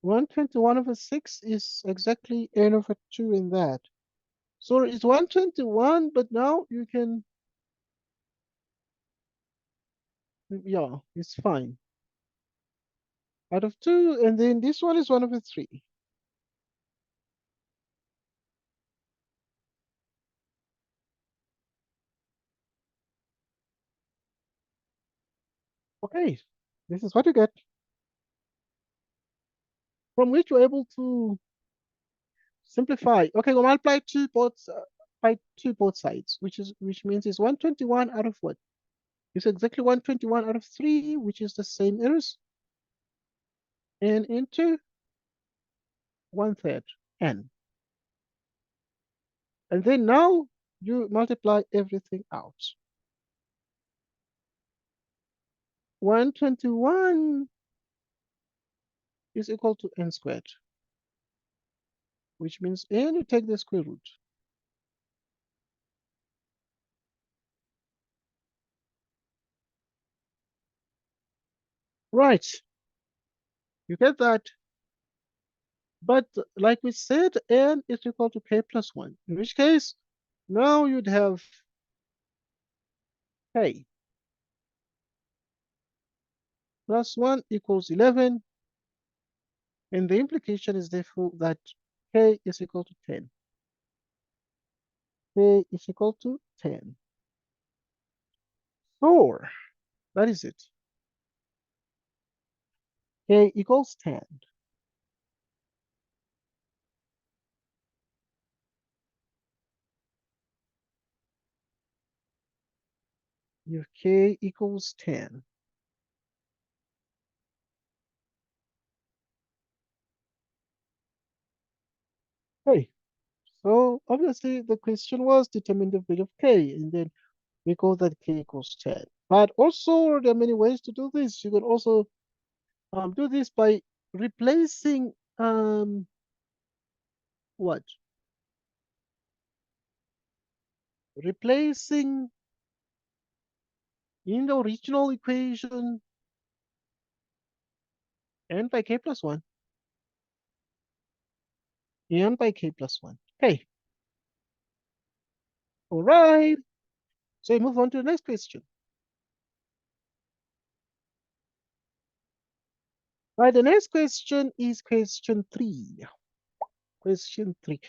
121 over 6 is exactly n over 2 in that. So it's 121, but now you can, yeah, it's fine. Out of 2, and then this one is 1 over 3. Okay, this is what you get, from which you're able to simplify. Okay, we'll multiply by 2 both sides, which means it's 121 out of what? It's exactly 121 out of 3, which is the same as n into 1/3 n. And then now you multiply everything out. 121 is equal to n squared, which means n, you take the square root. Right, you get that. But like we said, n is equal to k plus 1, in which case now you'd have k plus 1 equals 11, and the implication is therefore that k is equal to 10. K is equal to 10. So that is it. K equals 10. Your k equals 10. Hey, so obviously the question was determine the value of k, and then we call that k equals 10. But also there are many ways to do this. You can also do this by replacing what? Replacing in the original equation n by k plus 1, n by k plus 1. Okay, all right. So we move on to the next question. Right, the next question is question 3. Question 3.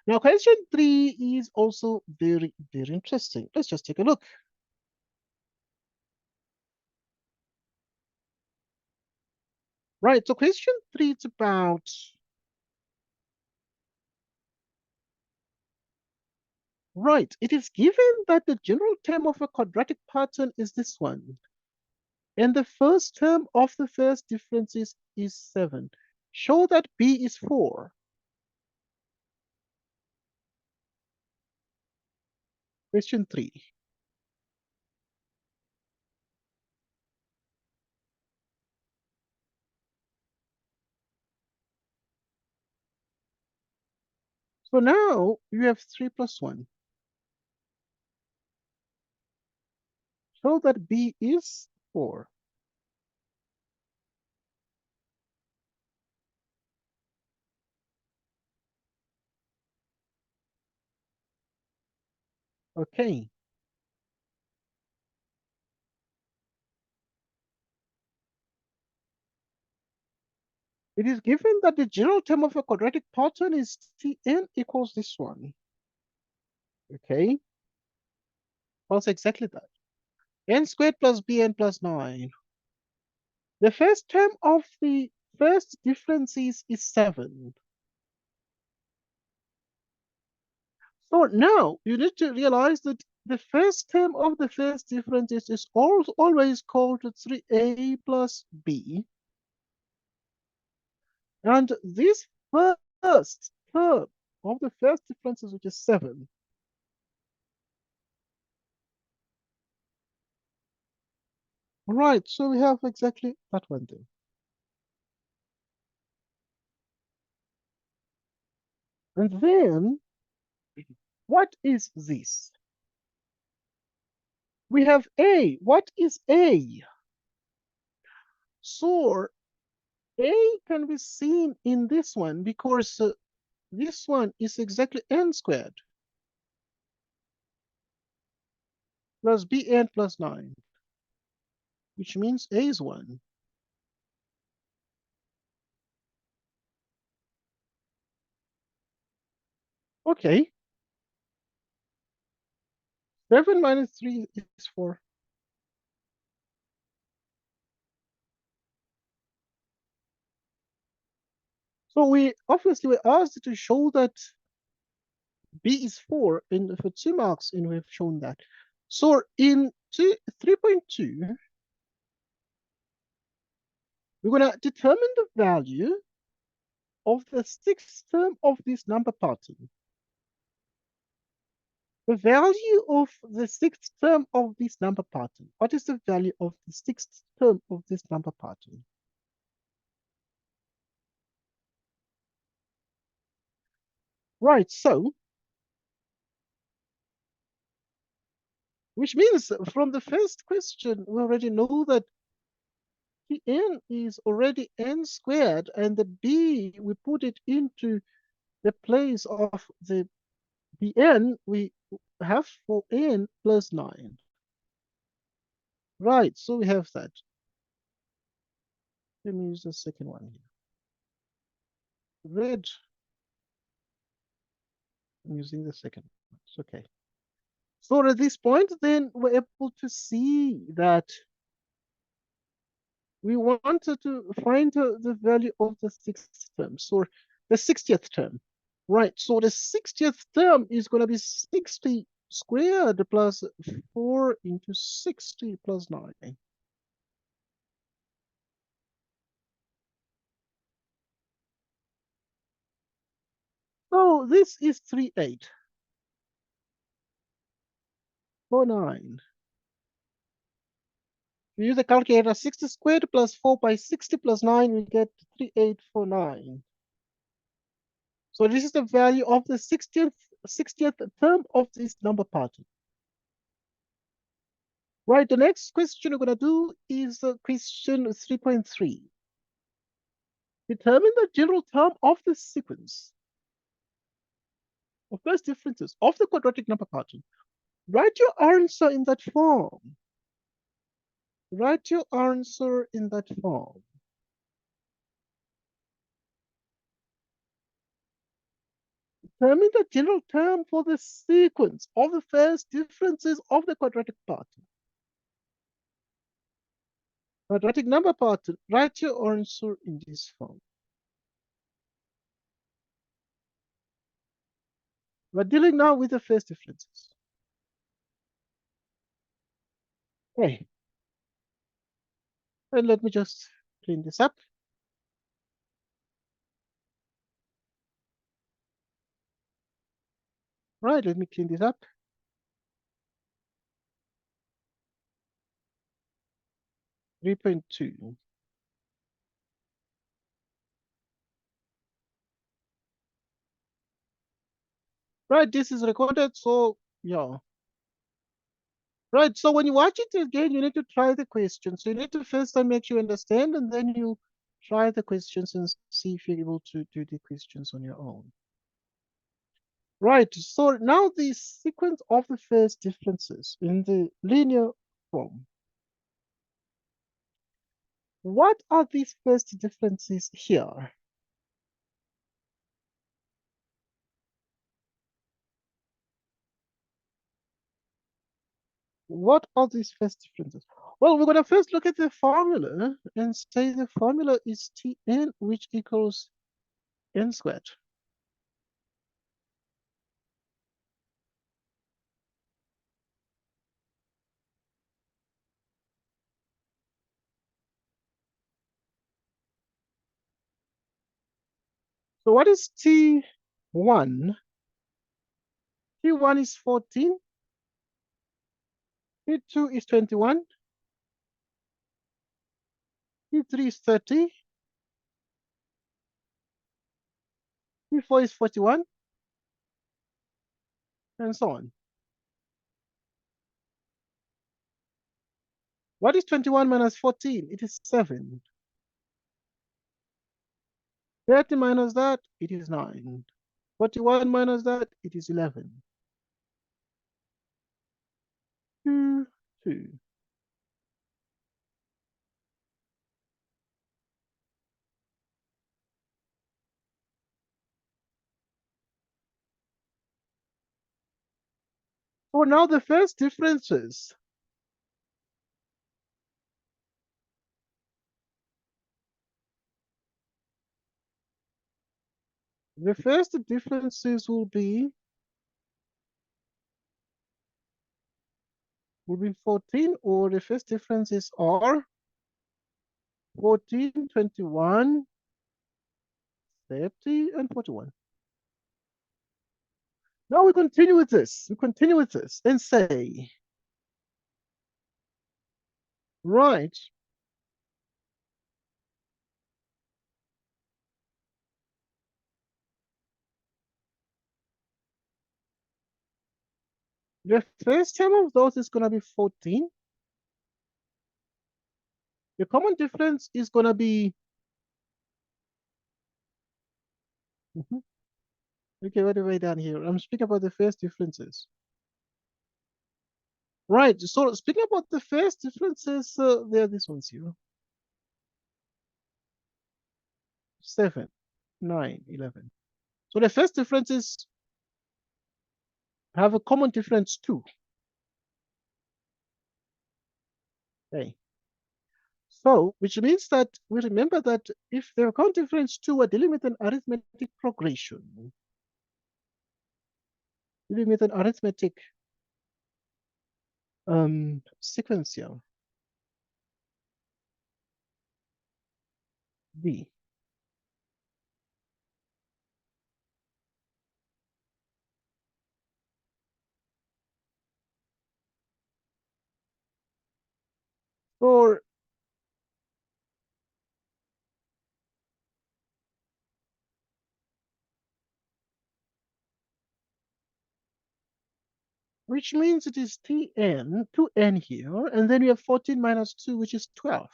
Now, question 3 is also very, very interesting. Let's just take a look. Right, so question 3 is about right. It is given that the general term of a quadratic pattern is this one. And the first term of the first differences is 7. Show that B is 4. Question 3. So now you have 3 plus 1. Show that B is 4. Okay. It is given that the general term of a quadratic pattern is Tn equals this one. Okay. Well, it's exactly that. N squared plus Bn plus 9. The first term of the first differences is 7. So now you need to realize that the first term of the first differences is always called 3a plus b. And this first term of the first differences, which is 7, right, so we have exactly that one there. And then, what is this? We have A. What is A? So A can be seen in this one because this one is exactly n squared plus bn plus 9, which means A is 1. Okay, 7 minus 3 is 4. So we obviously were asked to show that B is 4 in for 2 marks, and we've shown that. So in 3.2, we're going to determine the value of the sixth term of this number pattern. The value of the sixth term of this number pattern. What is the value of the sixth term of this number pattern? Right, so, which means from the first question, we already know that Tn is already n squared, and the b, we put it into the place of the bn we have for n plus 9. Right, so we have that. Let me use the second one here. Red, I'm using the second one. It's okay. So at this point, then we're able to see that we wanted to find the value of the sixth term, so the 60th term. Right, so the 60th term is going to be 60 squared plus 4 into 60 plus 9. So this is 3849. We use the calculator, 60 squared plus 4 by 60 plus 9, we get 3849. So this is the value of the 60th term of this number pattern. Right, the next question we're going to do is question 3.3. Determine the general term of the sequence of first differences of the quadratic number pattern. Write your answer in that form. Write your answer in that form. Determine the general term for the sequence of the first differences of the quadratic pattern. Quadratic number pattern. Write your answer in this form. We're dealing now with the first differences. Okay. And let me just clean this up. Right, let me clean this up. Three point two. Right, this is recorded, so yeah. Right, so when you watch it again, you need to try the questions. So you need to first time make sure you understand, and then you try the questions and see if you're able to do the questions on your own. Right, so now the sequence of the first differences in the linear form. What are these first differences here? What are these first differences? Well, we're going to first look at the formula and say the formula is Tn, which equals n squared. So what is T1? T1 is 14, T2 is 21, T3 is 30, T4 is 41, and so on. What is 21 minus 14? It is 7. 30 minus that, it is 9. 41 minus that, it is 11. 2, 2. So now the first differences. The first differences will be 14, or the first differences are 14, 21, 30, and 41. Now we continue with this. We continue with this and say, right, the first term of those is going to be 14. The common difference is going to be, mhm. Okay, right away down here. I'm speaking about the first differences. Right, so speaking about the first differences, there are these ones here. 7, 9, 11. So the first differences have a common difference too. Okay. So, which means that we remember that if there are common difference two, we're dealing with an arithmetic progression. Dealing with an arithmetic sequence here. D. Or which means it is Tn, 2n here, and then we have 14 minus 2, which is 12.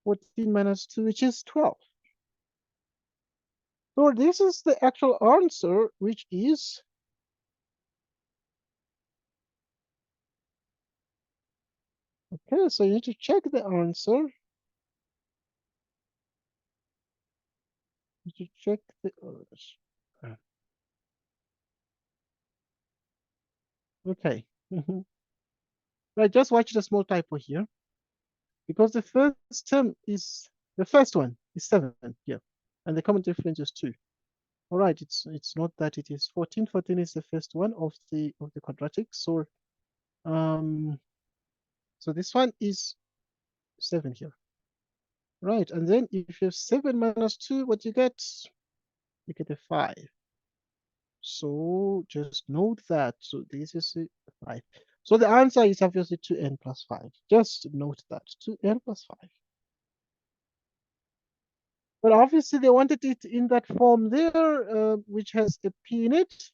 14 minus 2, which is 12. So this is the actual answer, which is okay. So you need to check the answer. You need to check the okay. Right, just watch the small typo here because the first term is the first one is 7 here, and the common difference is 2. All right, it's not that it is 14. 14 is the first one of the quadratic. So so this one is 7 here. Right, and then if you have 7 minus 2, what you get? You get a 5. So just note that. So this is a 5. So the answer is obviously 2n plus 5. Just note that, 2n plus 5. But obviously they wanted it in that form there, which has a p in it.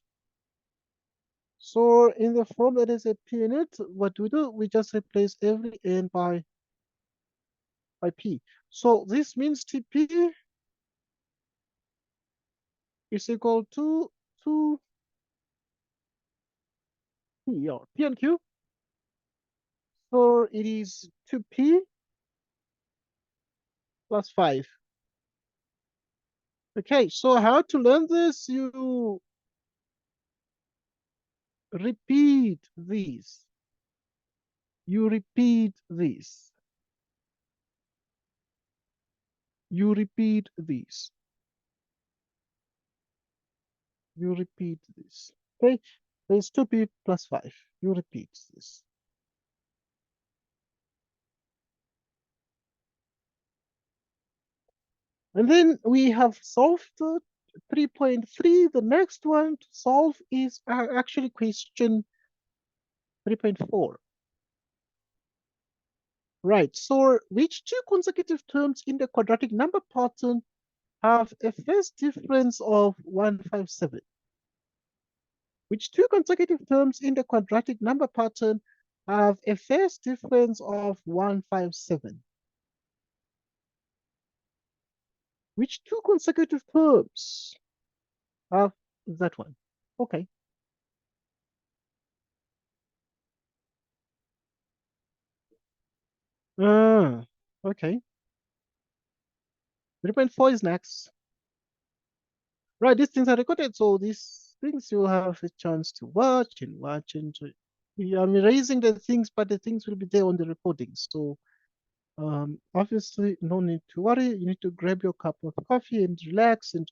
So in the form that has a p in it, what we do, we just replace every n by p. So this means Tp is equal to 2p, or p and q. So it is 2p plus 5. Okay, so how to learn this? You repeat these. You repeat this. You repeat these. You repeat this. Okay, there's 2p plus 5. You repeat this. And then we have solved 3.3. The next one to solve is actually question 3.4. Right, so which two consecutive terms in the quadratic number pattern have a first difference of 157? Which two consecutive terms in the quadratic number pattern have a first difference of 157? Which two consecutive terms have that one? Okay. Okay. 3.4 is next. Right, these things are recorded, so these things you have a chance to watch and watch and I'm erasing the things, but the things will be there on the recording. So obviously no need to worry. You need to grab your cup of coffee and relax and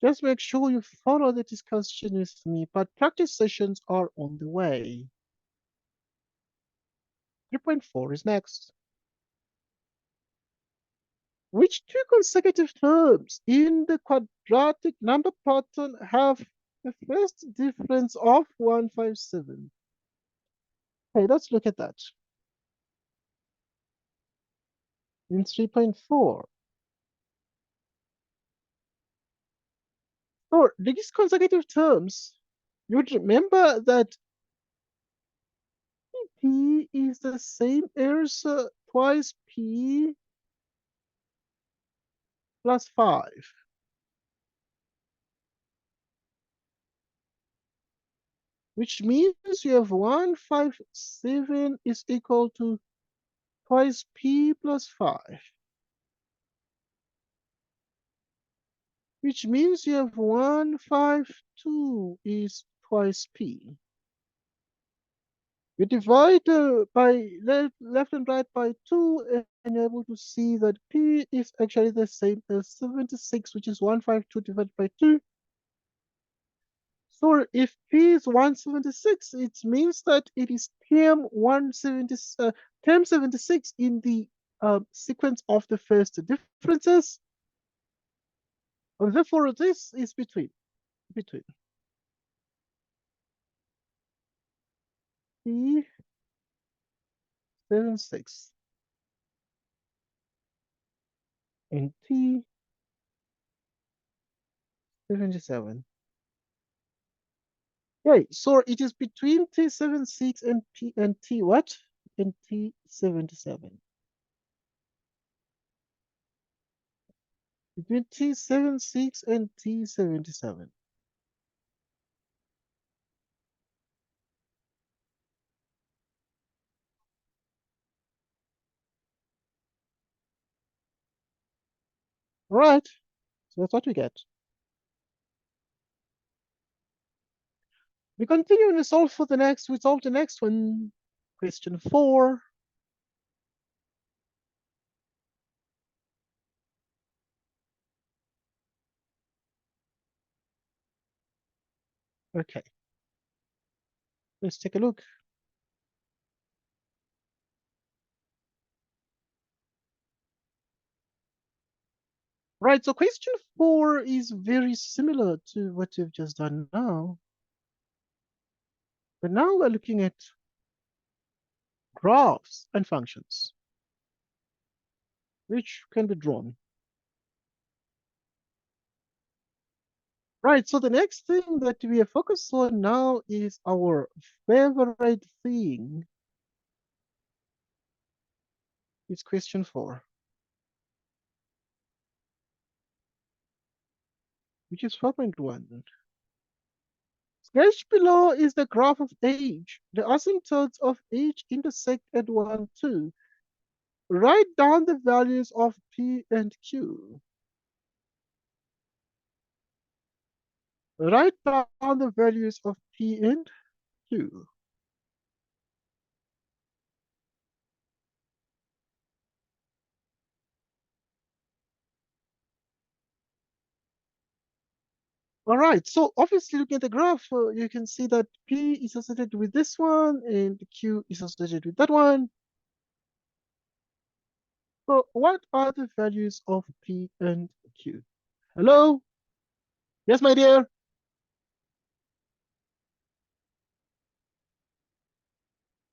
just make sure you follow the discussion with me. But practice sessions are on the way. 3.4 is next. Which two consecutive terms in the quadratic number pattern have the first difference of 157? Okay, let's look at that. In 3.4. So these consecutive terms, you'd remember that p is the same as twice p plus 5. Which means you have 157 is equal to twice p plus 5. Which means you have 152 is twice p. You divide by left and right by 2, and you're able to see that p is actually the same as 76, which is 152 divided by 2. So if p is 176, it means that it is term 76 in the sequence of the first differences. And therefore, this is between p 76 and t 77. Okay, so it is between T76 and T what? And T77. Between T76 and T77. All right, so that's what we get. We continue and we solve the next one. Question 4. Okay, let's take a look. Right, so question 4 is very similar to what you've just done now. But now we're looking at graphs and functions, which can be drawn. Right, so the next thing that we are focused on now is our favorite thing. It's question 4, which is 4.1. Sketched below is the graph of age. The asymptotes of each intersect at 1, 2. Write down the values of P and Q. Write down the values of P and Q. All right, so obviously looking at the graph, you can see that P is associated with this one and Q is associated with that one. So what are the values of P and Q? Hello? Yes, my dear?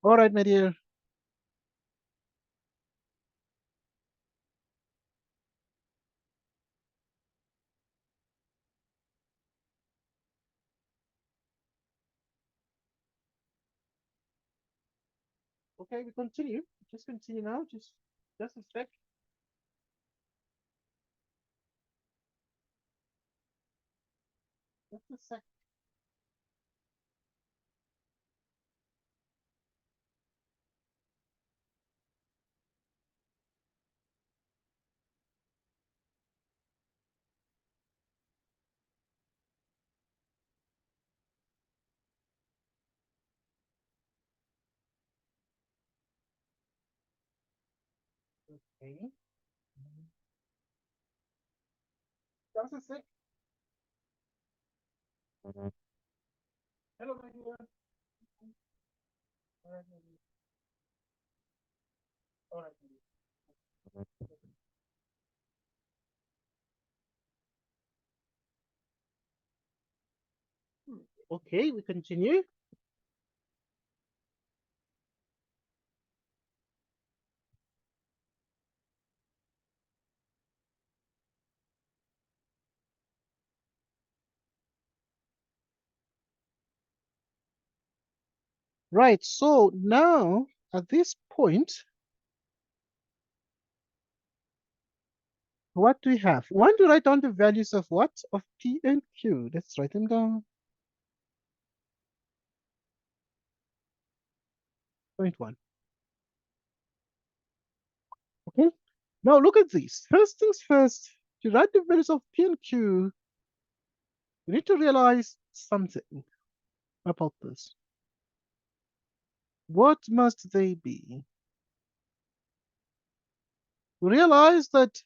All right, my dear. Okay, we continue. Just continue now. Just a sec. Just a sec. Okay. Just a sec. Hello, my dear. All right, my dear. All right, my dear. Okay, we continue. Right, so now at this point, what do we have? We want to write down the values of what? Of P and Q. Let's write them down. Point 1. Okay. Now look at these. First things first, to write the values of P and Q, you need to realize something about this. What must they be? Realize that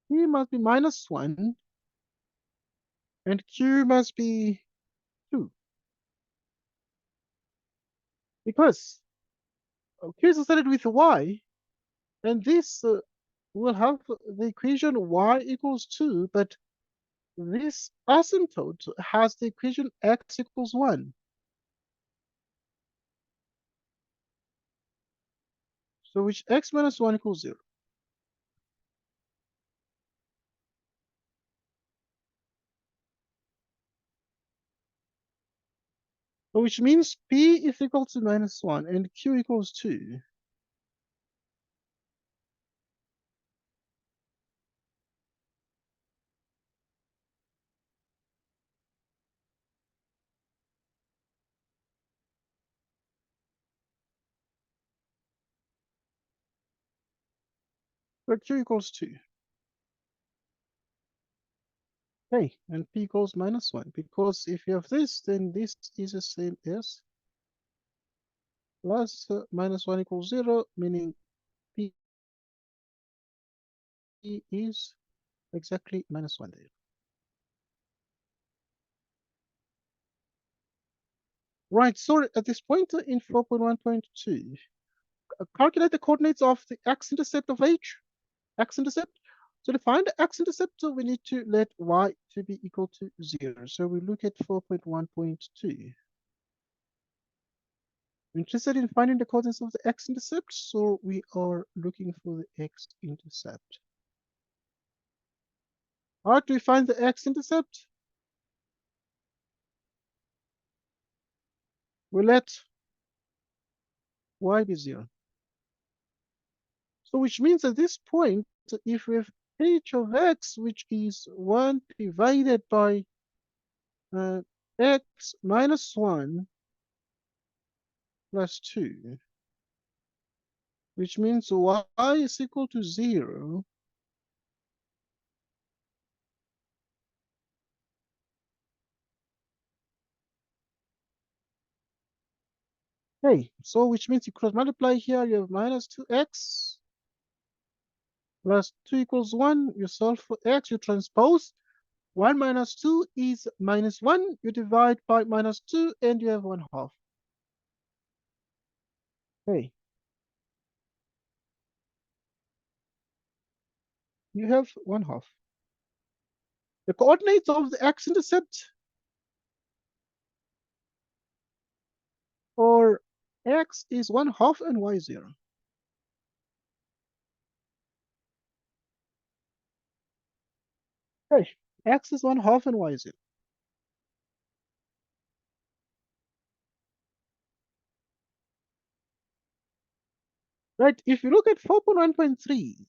P must be -1 and Q must be 2. Because Q is associated with Y, and this will have the equation Y equals 2, but this asymptote has the equation X equals 1. So which X minus 1 equals 0. So which means P is equal to -1 and Q equals 2. So Q equals 2. Okay, and P equals -1, because if you have this, then this is the same as plus -1 equals 0, meaning P is exactly -1 there. Right, so at this point in 4.1.2, calculate the coordinates of the x-intercept of h. x-intercept. So to find the x-intercept, we need to let y to be equal to 0. So we look at 4.1.2. We're interested in finding the coordinates of the x-intercept, so we are looking for the x-intercept. How do we find the x-intercept? We let y be 0. So which means at this point, if we have h of x, which is 1 divided by x minus 1 plus 2, which means y is equal to 0. Okay, so which means you cross multiply here, you have minus 2x plus 2 equals 1. You solve for x, you transpose. 1 minus 2 is minus 1. You divide by minus 2, and you have 1/2. Okay, you have 1/2. The coordinates of the x-intercept for x is 1/2 and y 0. Okay, x is 1/2 and y 0. Right, if you look at 4.1.3,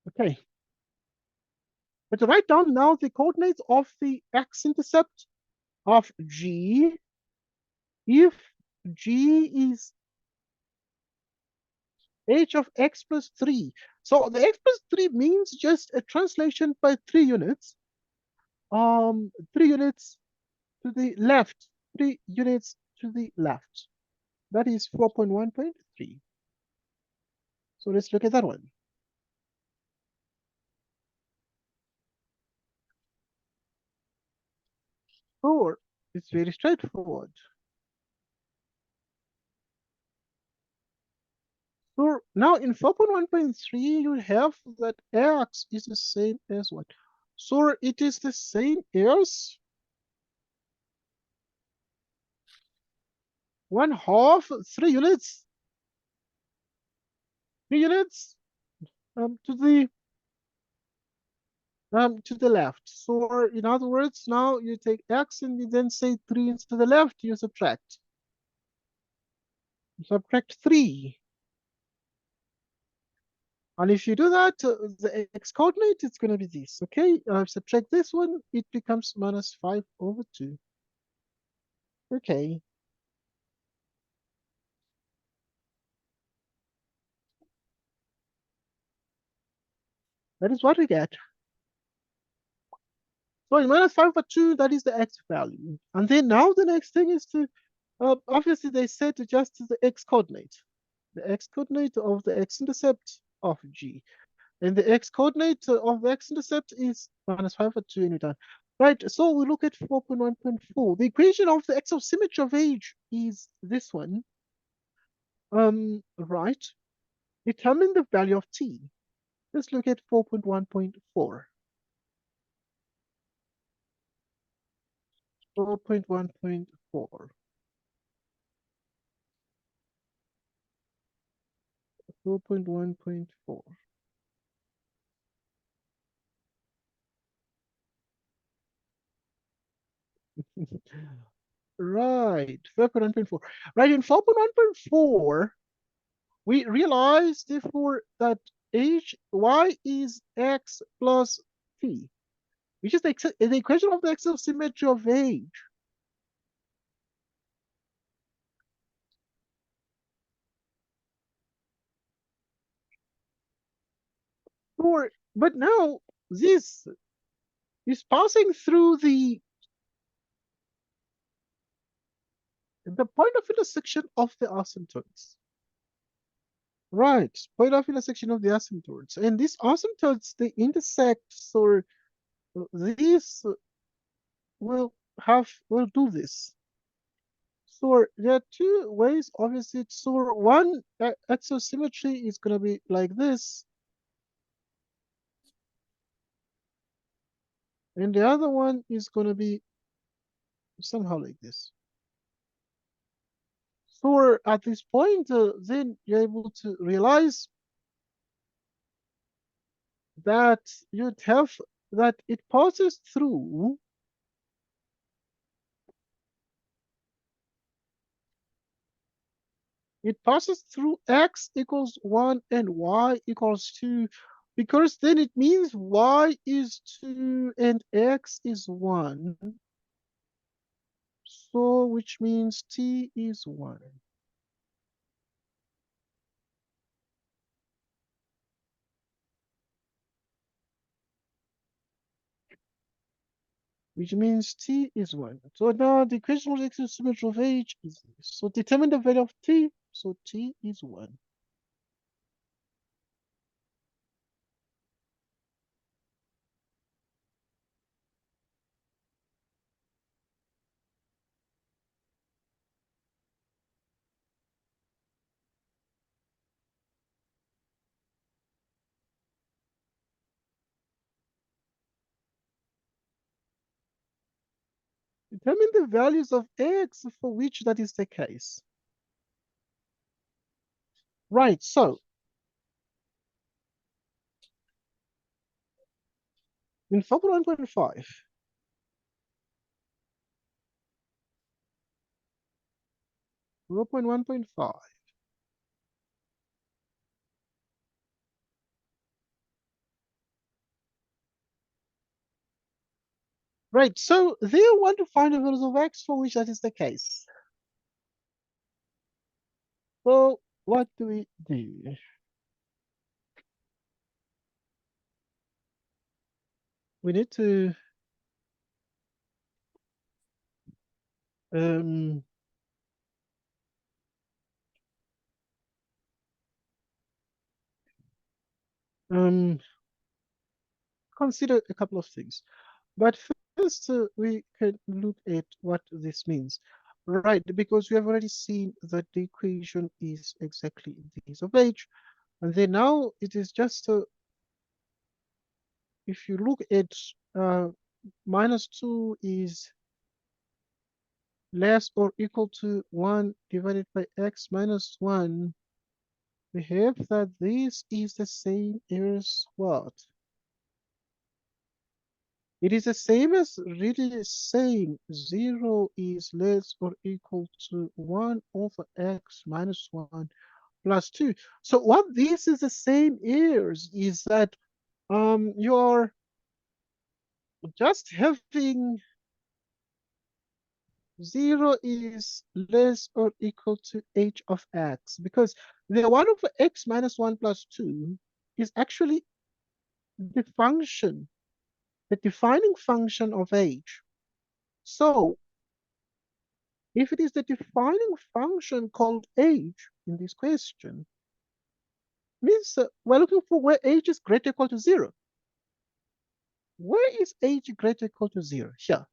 okay, but to write down now the coordinates of the x-intercept of G, if G is h of x plus 3. So the x plus 3 means just a translation by 3 units. 3 units to the left, 3 units to the left. That is 4.1.3. So let's look at that one. Four, it's very straightforward. So now in 4.1.3, you have that x is the same as what? So it is the same as 1/2, 3 units, 3 units to the left. So in other words, now you take x and you then say 3 to the left, you subtract. Subtract 3. And if you do that, the x coordinate is going to be this, okay? Subtract this one, it becomes minus 5/2. Okay. That is what we get. So in minus 5/2, that is the x value. And then now the next thing is to, obviously they said to just the x coordinate. The x coordinate of the x-intercept of G. And the x coordinate of the x-intercept is minus 5/2 anytime. Right, so we look at 4.1.4. The equation of the x of symmetry of H is this one. Right. Determine the value of t. Let's look at 4.1.4. 4.1.4. 4.1.4. Right, 4.1.4. Right, in 4.1.4, we realize, therefore, that y is x plus t, which is the equation of the x of symmetry of H. Or, but now this is passing through the point of intersection of the asymptotes. Right, point of intersection of the asymptotes. And these asymptotes, they intersect, so these will do this. So there are two ways, obviously. So one axisymmetry is going to be like this, and the other one is going to be somehow like this. So at this point, then you're able to realize that you'd have that it passes through x equals 1 and y equals 2, because then it means y is 2 and x is 1. So which means t is 1. Which means t is 1. So now the equation of the axisymmetry of h is this. So determine the value of t, so t is 1. Determine the values of x for which that is the case. Right, so in Formula 1.5, 0.1.5, right, so they want to find the values of x for which that is the case. So what do we do? We need to um, um, consider a couple of things. But first, we can look at what this means. Right, because we have already seen that the equation is exactly this of h. And then now it is just, if you look at -2 is less or equal to 1 divided by x minus 1, we have that this is the same as what? It is the same as really saying 0 is less or equal to 1 over x minus 1 plus 2. So what this is the same is that you're just having 0 is less or equal to h of x, because the 1 over x minus 1 plus 2 is actually the function, the defining function of h. So if it is the defining function called h in this question, means we're looking for where h is greater or equal to 0. Where is h greater or equal to 0? Here.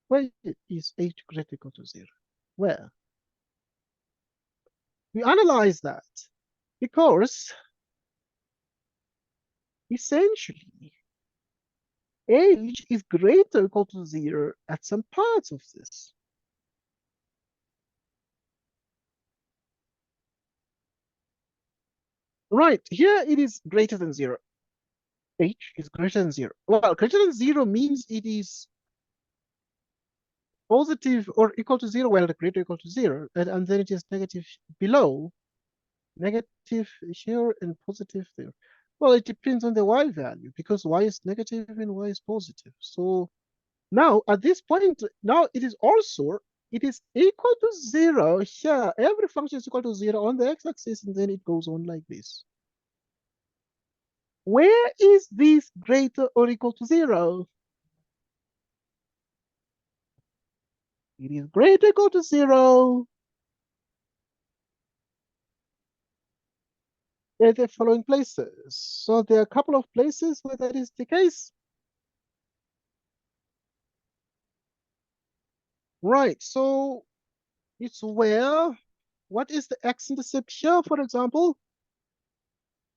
Where is h greater or equal to 0? Where? We analyze that because essentially h is greater or equal to 0 at some parts of this. Right, here it is greater than 0. H is greater than 0. Well, greater than 0 means it is positive or equal to 0, well, greater or equal to 0, and then it is negative below, negative here and positive there. Well, it depends on the y value, because y is negative and y is positive. So now at this point, now it is equal to 0 here. Every function is equal to 0 on the x-axis, and then it goes on like this. Where is this greater or equal to 0? It is greater or equal to 0 at the following places. So there are a couple of places where that is the case. Right, so it's where, what is the x-intercept here, for example?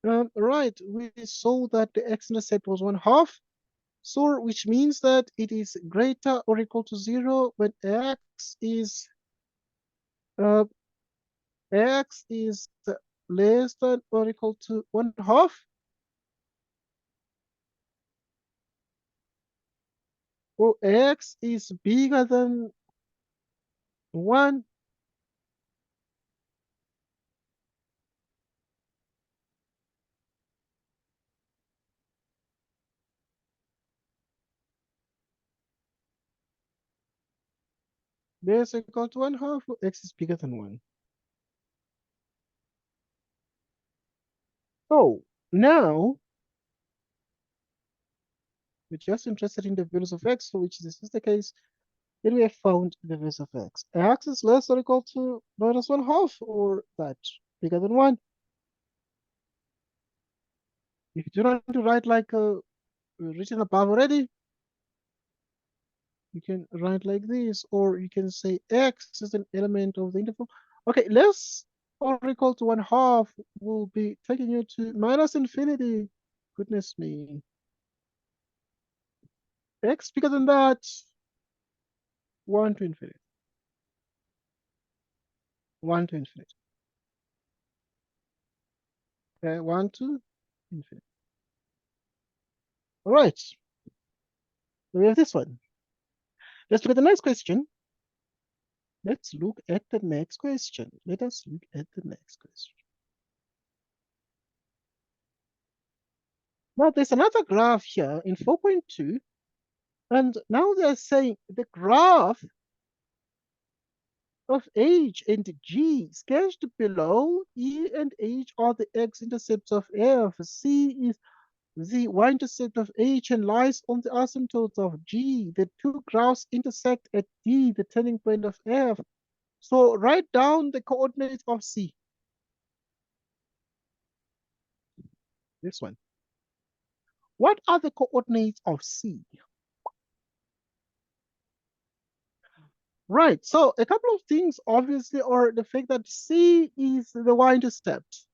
Right, we saw that the x-intercept was 1/2. So which means that it is greater or equal to 0 when uh, x is less than or equal to 1/2, or x is bigger than 1. Less or equal to 1/2, or x is bigger than 1. So now we're just interested in the values of x, for which this is the case. Then we have found the values of x. X is less or equal to minus 1/2, or that bigger than 1. If you do not want to write like written above already, you can write like this, or you can say x is an element of the interval. Okay, less or equal to 1/2 will be taking you to minus infinity. Goodness me. X bigger than that, 1 to infinity. 1 to infinity. Okay, 1 to infinity. All right, so we have this one. Let's look at the next question. Let's look at the next question. Let us look at the next question. Now there's another graph here in 4.2. And now they're saying the graph of H and G sketched below, E and H are the x-intercepts of F. C is the y-intercept of H and lies on the asymptotes of G. The two graphs intersect at D, the turning point of F. So write down the coordinates of C. This one. What are the coordinates of C? Right, so a couple of things obviously are the fact that C is the y-intercept.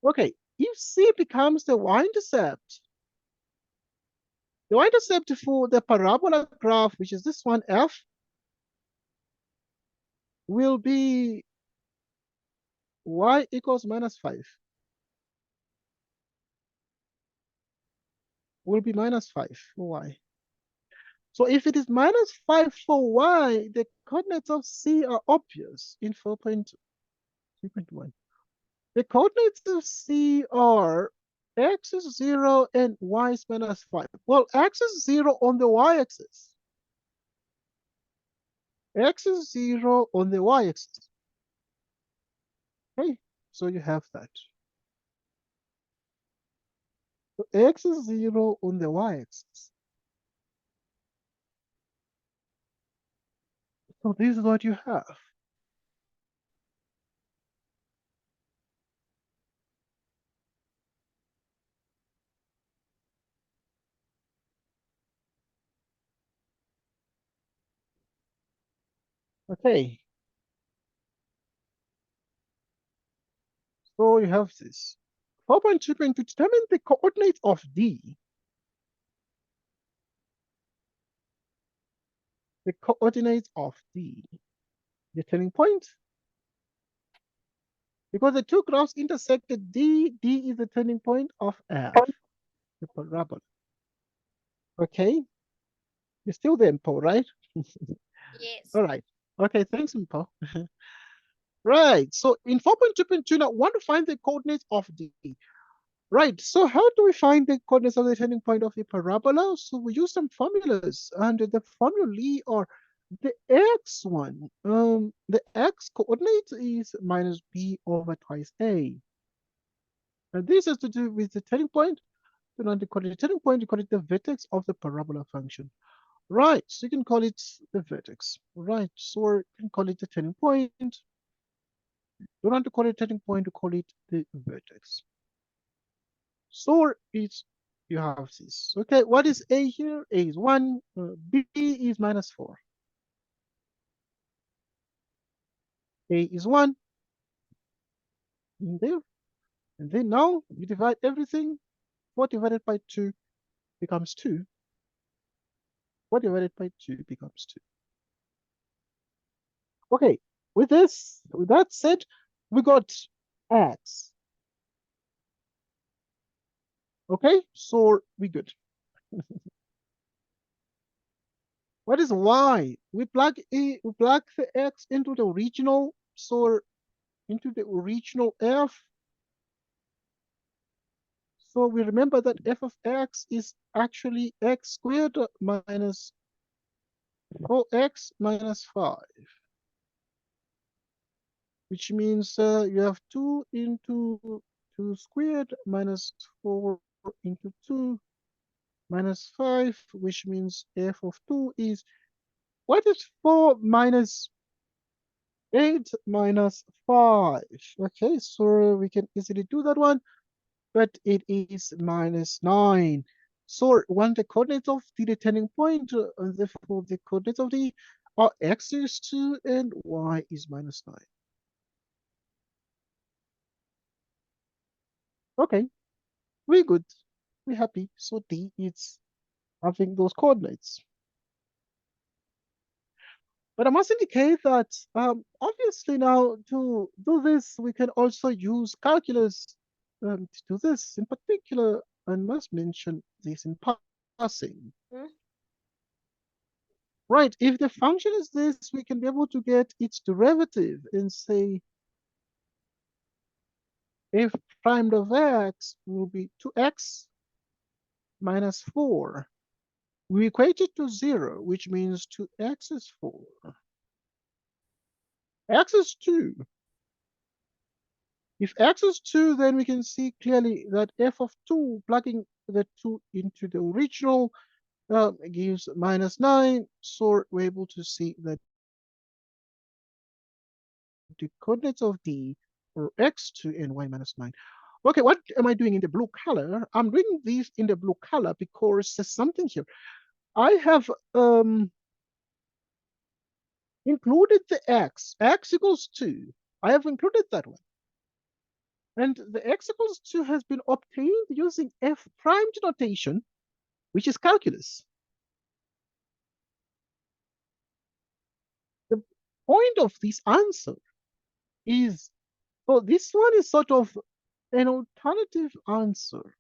Okay, if C becomes the y-intercept, the y-intercept for the parabola graph, which is this one, F, will be y equals minus 5. Will be minus 5 for y. So if it is minus 5 for y, the coordinates of C are obvious in 4.3.1. The coordinates of C are x is 0 and y is minus 5. Well, x is 0 on the y-axis. X is 0 on the y-axis. Okay, so you have that. So x is 0 on the y-axis. So this is what you have. Okay, so you have this. 4.2 to determine the coordinates of D. The coordinates of D. The turning point. Because the two graphs intersected D, D is the turning point of F, the parabola. Okay, you're still there, Paul, right? Yes. All right. Okay, thanks, Paul. Right, so in 4.2.2 now, want to find the coordinates of D. Right, so how do we find the coordinates of the turning point of a parabola? So we use some formulas, and the formulae are The x one, the x coordinate is minus b over twice a. And this has to do with the turning point. You don't call it a turning point, you call it the vertex of the parabola function. Right, so you can call it the vertex. Right, so you can call it the turning point. You don't want to call it turning point, you call it the vertex. So it's you have this. Okay, what is a here? A is 1, b is minus 4. A is 1 in there. And then now you divide everything. 4 divided by 2 becomes 2. 4 divided by 2 becomes 2. Okay, with that said, we got x. Okay, so we good. What is y? We plug the x into the original, so into the original f. So we remember that f of x is actually x squared minus 4x minus 5, which means you have 2 into 2 squared minus 4 into 2 minus 5, which means f of 2 is, what is 4 minus 8 minus 5? Okay, so we can easily do that one, but it is minus 9. So when the coordinates of the turning point, therefore the coordinates of the are x is 2 and y is minus 9. Okay, we're good. We're happy. So D is having those coordinates. But I must indicate that obviously now to do this, we can also use calculus to do this. In particular, I must mention this in passing. Hmm? Right, if the function is this, we can be able to get its derivative and say f prime of x will be 2x minus 4. We equate it to 0, which means 2x is 4. X is 2. If x is 2, then we can see clearly that f of 2, plugging the 2 into the original, gives minus 9. So we're able to see that the coordinates of D are x2 and y minus 9. Okay, what am I doing in the blue color? I'm doing this in the blue color because there's something here. I have included the x equals 2. I have included that one. And the x equals 2 has been obtained using f prime notation, which is calculus. The point of this answer is, so this one is sort of an alternative answer.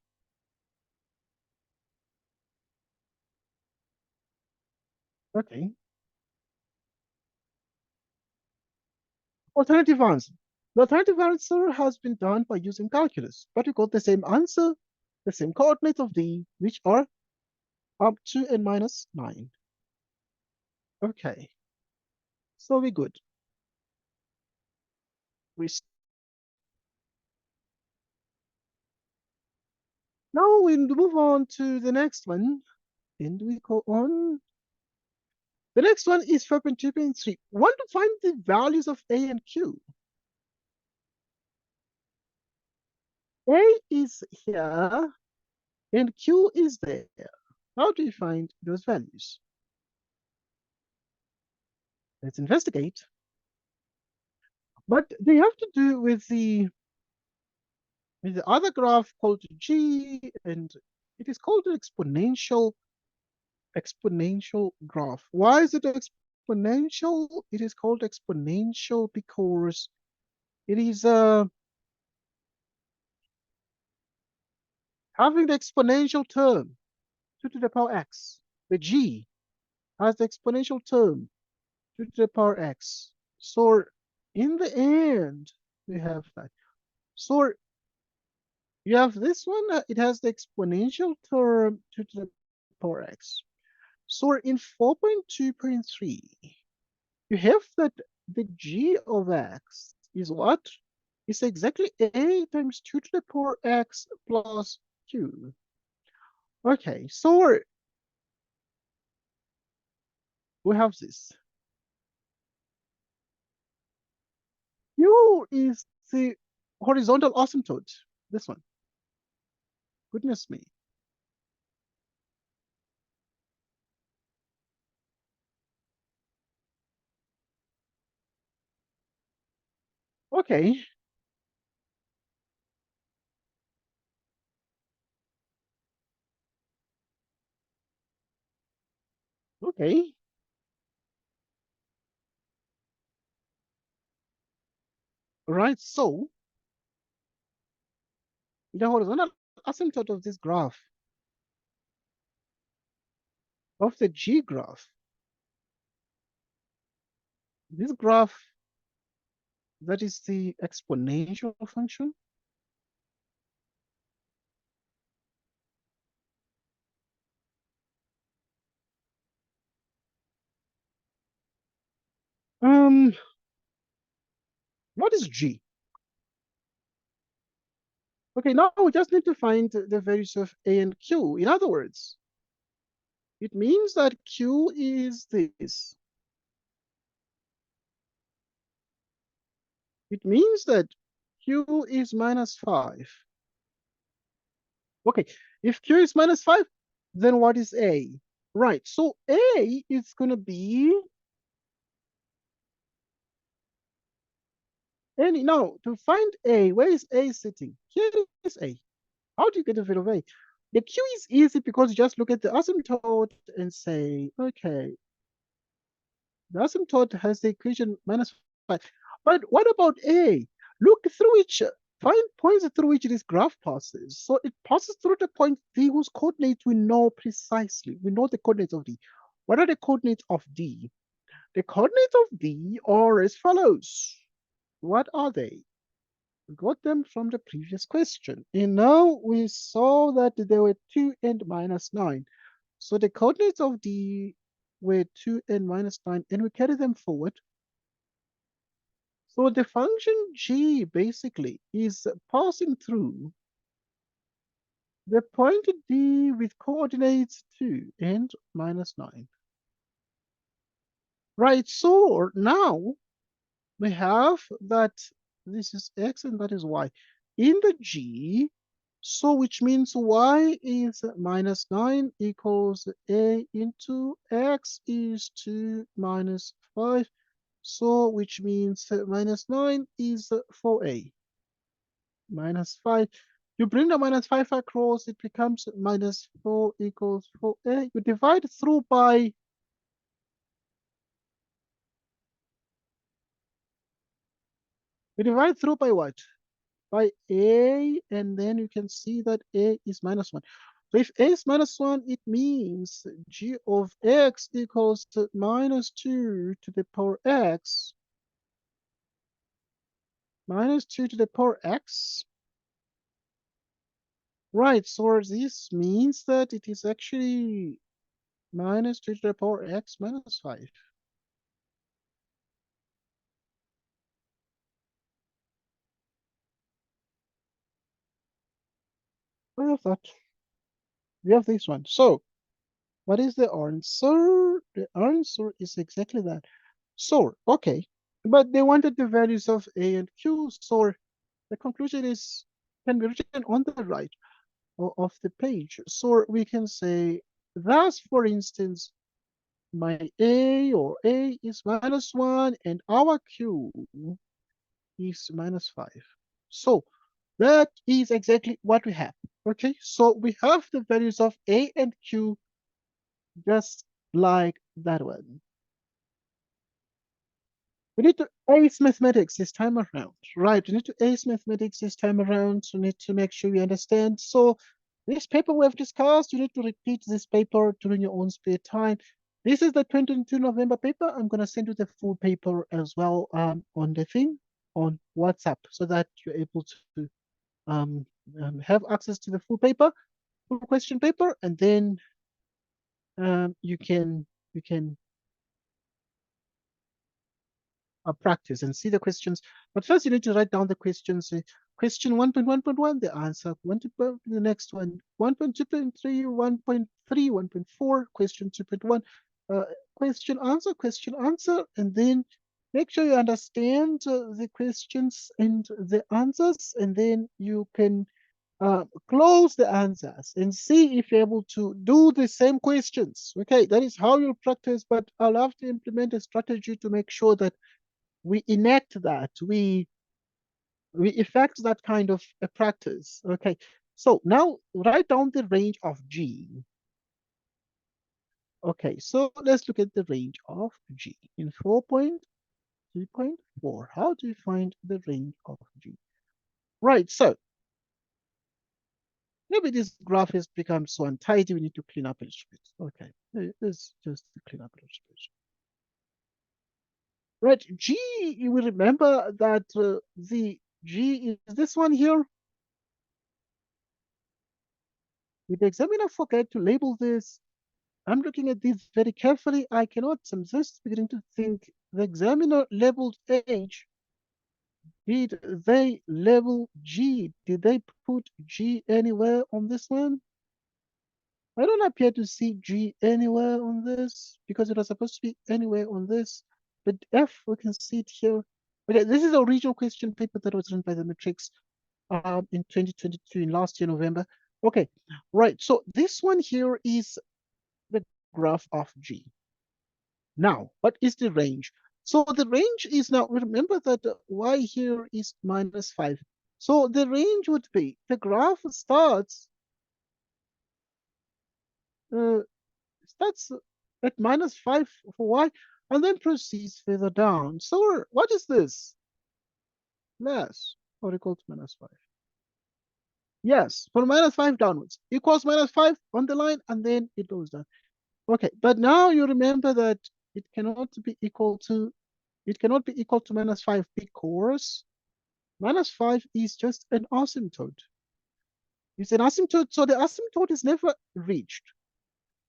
Okay. Alternative answer. The alternative answer has been done by using calculus, but we got the same answer, the same coordinates of D, which are up to and minus 9. Okay. So we're good. We Now we move on to the next one. And we go on. The next one is for 2.3. Want to find the values of A and Q. A is here and Q is there. How do you find those values? Let's investigate. But they have to do with the other graph called G, and it is called an exponential graph. Why is it exponential? It is called exponential because it is having the exponential term 2 to the power x. The G has the exponential term 2 to the power x. So in the end, we have that. So you have this one, it has the exponential term 2 to the power x. So in 4.2.3, you have that the g of x is what? It's exactly a times 2 to the power x plus q. Okay, so we have this. Q is the horizontal asymptote. This one. Goodness me. Okay, okay. Right, so the horizontal asymptote of this graph, of the G graph, this graph that is the exponential function. Um, what is G? Okay, now we just need to find the values of A and Q. In other words, it means that Q is this. It means that Q is minus 5. Okay, if Q is minus 5, then what is A? Right, so A is going to be any. Now, to find A, where is A sitting? Here is A. How do you get a value of A? The Q is easy because you just look at the asymptote and say, okay, the asymptote has the equation minus 5. But what about A? Look through which, find points through which this graph passes. So it passes through the point D whose coordinates we know precisely. We know the coordinates of D. What are the coordinates of D? The coordinates of D are as follows. What are they? We got them from the previous question. And now we saw that there were 2 and minus 9. So the coordinates of D were 2 and minus 9, and we carry them forward. So the function g basically is passing through the point D with coordinates 2 and minus 9. Right, so now we have that this is x and that is y. In the g, so which means y is minus 9 equals a into x is 2 minus 5. So which means minus 9 is 4a. Minus 5. You bring the minus 5 across, it becomes minus 4 equals 4a. You divide through by, you divide through by what? By a, and then you can see that a is minus 1. So if a is minus 1, it means g of x equals to minus 2 to the power x, minus 2 to the power x. Right, so this means that it is actually minus 2 to the power x minus 5. We have that. We have this one. So what is the answer? The answer is exactly that. So, okay. But they wanted the values of A and Q. So the conclusion is can be written on the right of the page. So we can say, thus, for instance, my A or A is minus 1 and our Q is minus 5. So that is exactly what we have. Okay, so we have the values of A and Q just like that one. We need to ace mathematics this time around, right? We need to ace mathematics this time around. We need to make sure we understand. So this paper we have discussed, you need to repeat this paper during your own spare time. This is the 22 November paper. I'm going to send you the full paper as well on the thing on WhatsApp so that you're able to have access to the full paper, full question paper, and then you can practice and see the questions. But first, you need to write down the questions. Question 1.1.1, the answer. The next one, 1.2.3, 1.3, 1.4, question 2.1, question, answer, and then make sure you understand the questions and the answers, and then you can close the answers and see if you're able to do the same questions. Okay, that is how you'll practice, but I'll have to implement a strategy to make sure that we enact that, we effect that kind of a practice. Okay, so now write down the range of G. Okay, so let's look at the range of G in 4.3.4. How do you find the range of G? Right, so maybe this graph has become so untidy, we need to clean up a little bit. Okay, let's just clean up a little bit. Right, G, you will remember that the G is this one here. Did the examiner forget to label this? I'm looking at this very carefully. I'm just beginning to think the examiner labeled H. Did they label G? Did they put G anywhere on this one? I don't appear to see G anywhere on this because it was supposed to be anywhere on this. But F, we can see it here. Okay, this is the original question paper that was written by the Matrix in 2022, in last year, November. Okay, right. So this one here is the graph of G. Now, what is the range? So the range is now, remember that Y here is -5. So the range would be, the graph uh, starts at -5 for Y and then proceeds further down. So what is this? Less or equal to -5? Yes, from -5 downwards. Equals -5 on the line and then it goes down. Okay, but now you remember that it cannot be equal to -5 because -5 is just an asymptote. It's an asymptote, so the asymptote is never reached.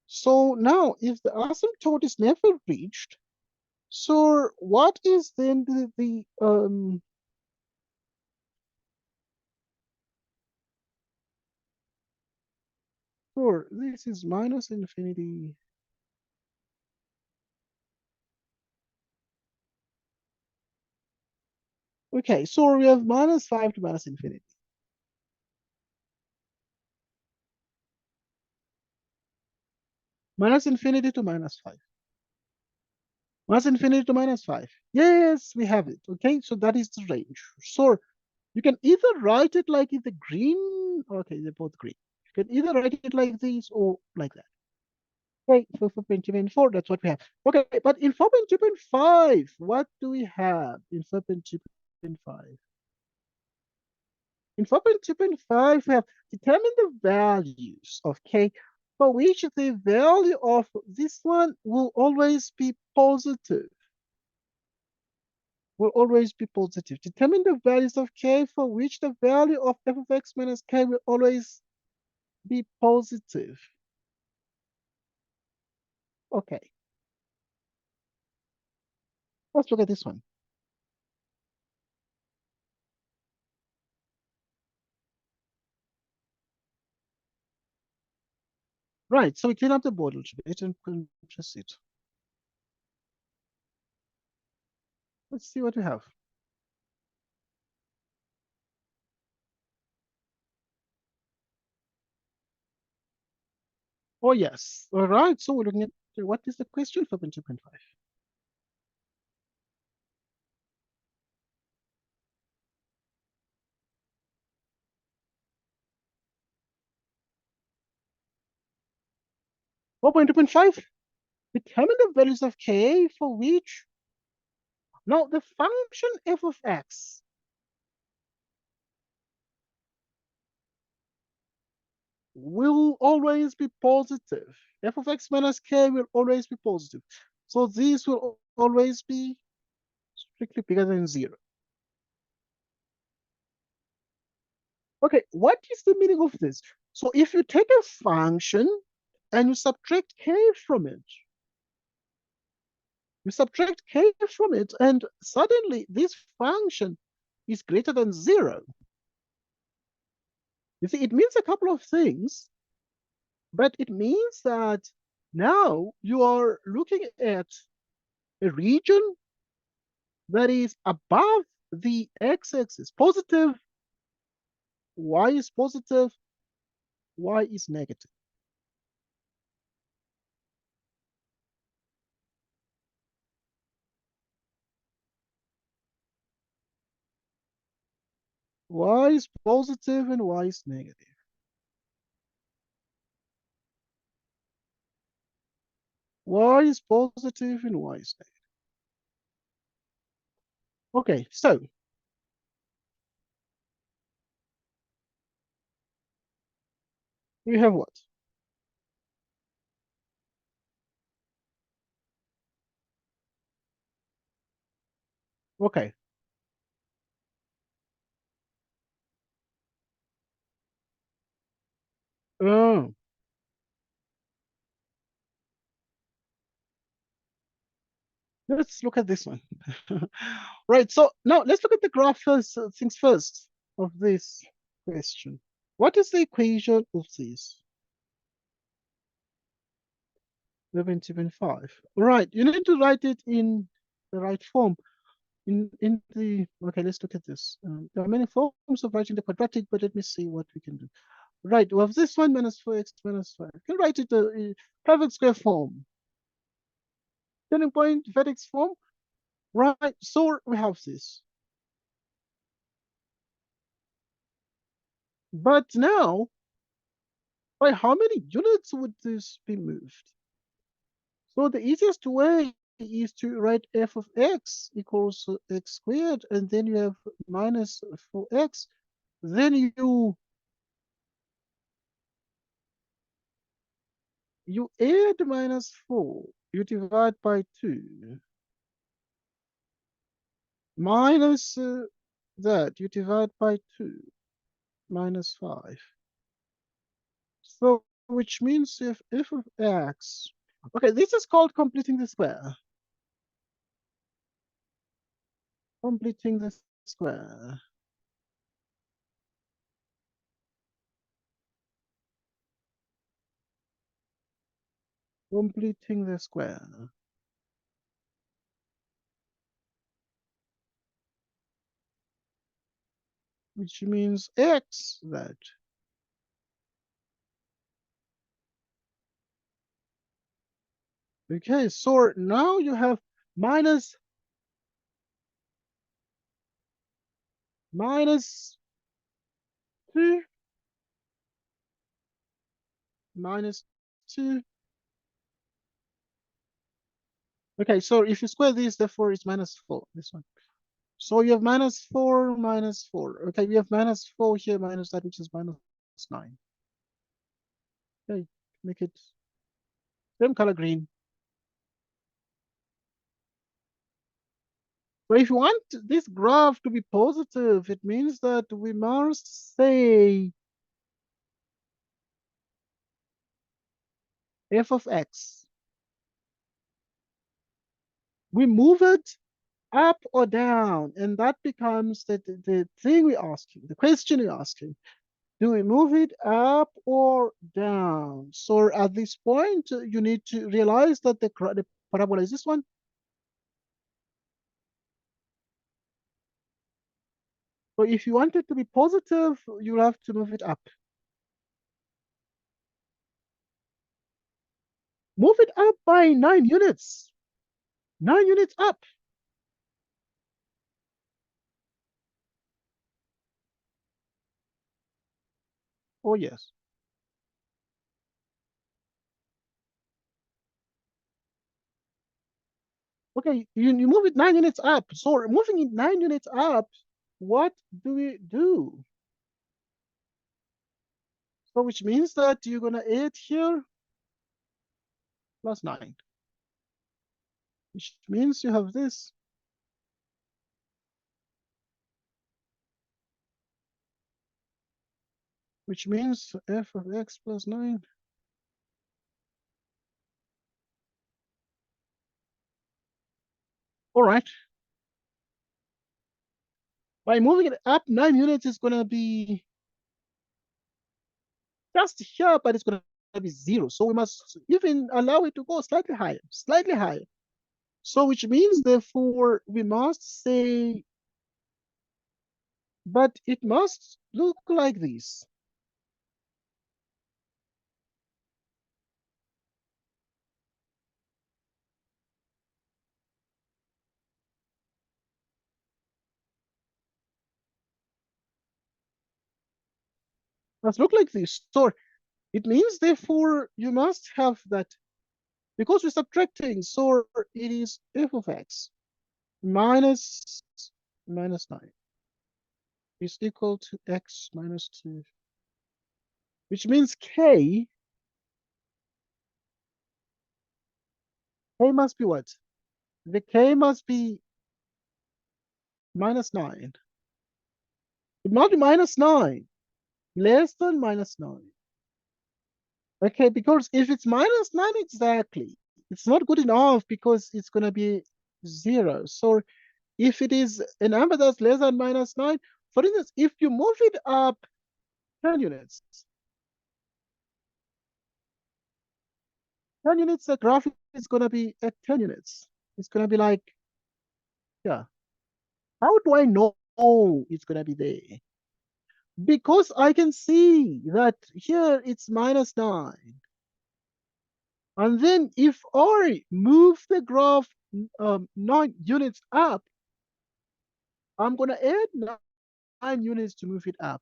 So now, if the asymptote is never reached, so what is then sure, this is minus infinity. Okay, so we have -5 to minus infinity. Minus infinity to -5. Minus infinity to -5. Yes, we have it. Okay, so that is the range. So you can either write it like in the green. Okay, they're both green. You can either write it like this or like that. Okay, so 4.2.4, that's what we have. Okay, but in 4.2.5, what do we have in 4.2.5? In 4.2.5, we have determine the values of K for which the value of this one will always be positive. Will always be positive. Determine the values of K for which the value of f of x minus K will always be positive. Okay, let's look at this one. Right, so we clean up the board a little bit and proceed. Let's see what we have. Oh, yes. All right, so we're looking at what is the question for 2.5? Oh, 2.5. Determine the values of K for which. Now, the function f of x will always be positive. F of x minus K will always be positive. So these will always be strictly bigger than 0. Okay, what is the meaning of this? So if you take a function and you subtract K from it, You subtract k from it, and suddenly this function is greater than 0. You see, it means a couple of things, but it means that now you are looking at a region that is above the x-axis, positive, y is positive, y is negative. Y is positive and y is negative. Y is positive and y is negative. Okay, so we have what? Okay. Oh, let's look at this one. Right, so now let's look at the graph first, things first of this question. What is the equation of this? 11.5. Right, you need to write it in the right form. Okay, let's look at this. There are many forms of writing the quadratic, but let me see what we can do. Right, we have this one minus 4x minus 5. You can write it in perfect square form. Turning point, vertex form. Right, so we have this. But now, by how many units would this be moved? So the easiest way is to write f of x equals x squared, and then you have minus 4x. Then you add minus 4, you divide by 2, minus that, you divide by 2, minus 5. So, which means if f of x, okay, this is called completing the square. Completing the square. Completing the square. Which means x that. Okay, so now you have minus 2 minus 2. Okay, so if you square this, therefore it's minus 4, this one. So you have minus 4, minus 4. Okay, we have minus 4 here, minus that, which is minus 9. Okay, make it same color green. So if you want this graph to be positive, it means that we must say f of x. We move it up or down, and that becomes the thing we're asking, the question we're asking. Do we move it up or down? So at this point, you need to realize that the parabola is this one. So if you want it to be positive, you'll have to move it up. Move it up by 9 units. 9 units up. Oh, yes. Okay, you move it 9 units up. So moving it 9 units up, what do we do? So which means that you're going to add here plus 9. Which means you have this. Which means f of x plus 9. . All right. By moving it up 9 units, it's going to be just here, but it's going to be 0. So we must even allow it to go slightly higher, slightly higher. So which means, therefore, we must say, but it must look like this. Must look like this. So it means, therefore, you must have that, because we're subtracting, so it is f of x minus 9 is equal to x minus 2, which means k must be what? The k must be minus 9. It must be minus 9, less than minus 9. Okay, because if it's minus 9 exactly, it's not good enough because it's going to be 0. So if it is a number that's less than minus 9, for instance, if you move it up 10 units, 10 units, the graph is going to be at 10 units. It's going to be like, yeah. How do I know it's going to be there? Because I can see that here it's minus 9. And then if I move the graph 9 units up, I'm going to add 9 units to move it up.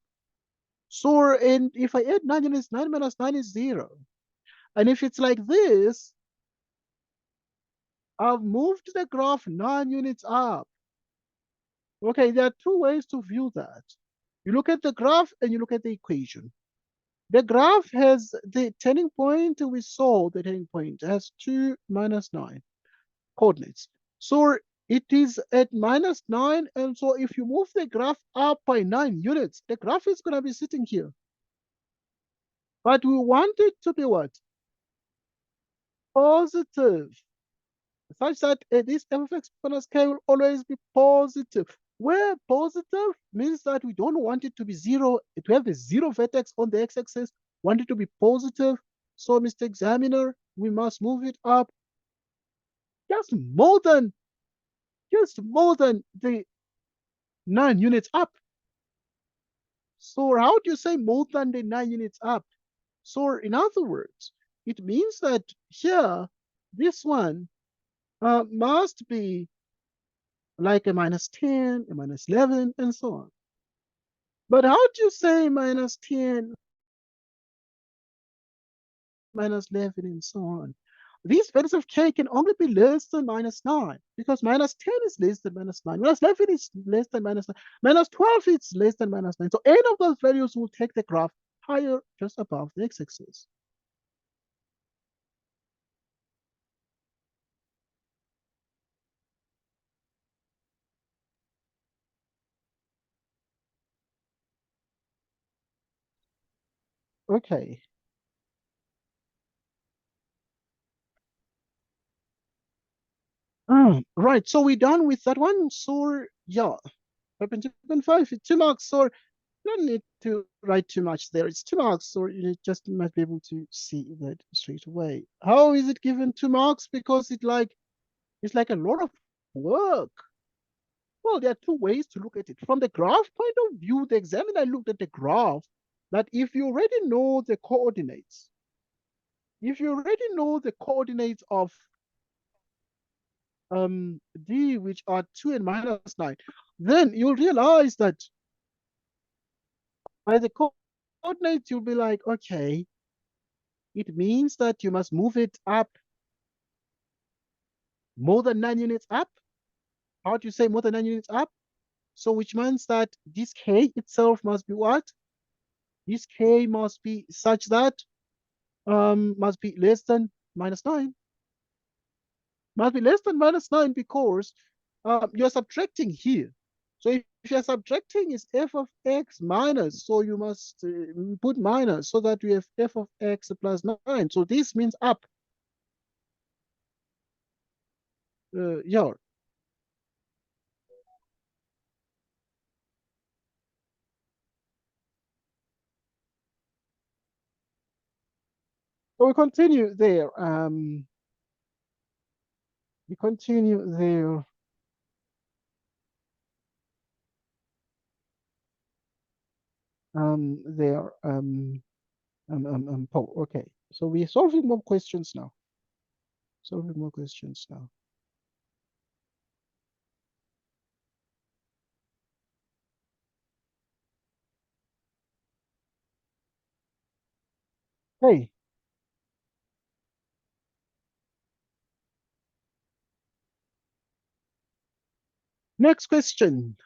So, and if I add 9 units, 9 minus 9 is 0. And if it's like this, I've moved the graph 9 units up. Okay, there are two ways to view that. You look at the graph and you look at the equation. The graph has the turning point, we saw the turning point has 2 minus 9 coordinates. So it is at minus 9, and so if you move the graph up by 9 units, the graph is going to be sitting here. But we want it to be what? Positive, such that this f of x minus k will always be positive. Where positive means that we don't want it to be 0, to have the 0 vertex on the x-axis, want it to be positive. So, Mr. Examiner, we must move it up just more than the 9 units up. So how do you say more than the 9 units up? So in other words, it means that here, this one must be like a minus 10, a minus 11, and so on. But how do you say minus 10, minus 11, and so on? These values of k can only be less than minus 9, because minus 10 is less than minus 9, minus 11 is less than minus 9, minus 12 is less than minus 9. So any of those values will take the graph higher, just above the x-axis. Okay. Right, so we're done with that one. So yeah, 5.2.5, 2 marks. So you don't need to write too much there. It's 2 marks, so you just might be able to see that straight away. How is it given 2 marks? Because it's like a lot of work. Well, there are two ways to look at it. From the graph point of view, the examiner looked at the graph that if you already know the coordinates, if you already know the coordinates of d, which are 2 and minus 9, then you'll realize that by the coordinates, you'll be like, okay, it means that you must move it up more than 9 units up. How do you say more than 9 units up? So which means that this k itself must be what? This k must be such that must be less than minus 9. Must be less than minus 9 because you're subtracting here. So if you're subtracting is f of x minus, so you must put minus so that we have f of x plus 9. So this means up. Yeah. So we continue there. We continue there. There. Paul. Okay. So we're solving more questions now. Solving more questions now. Hey, next question.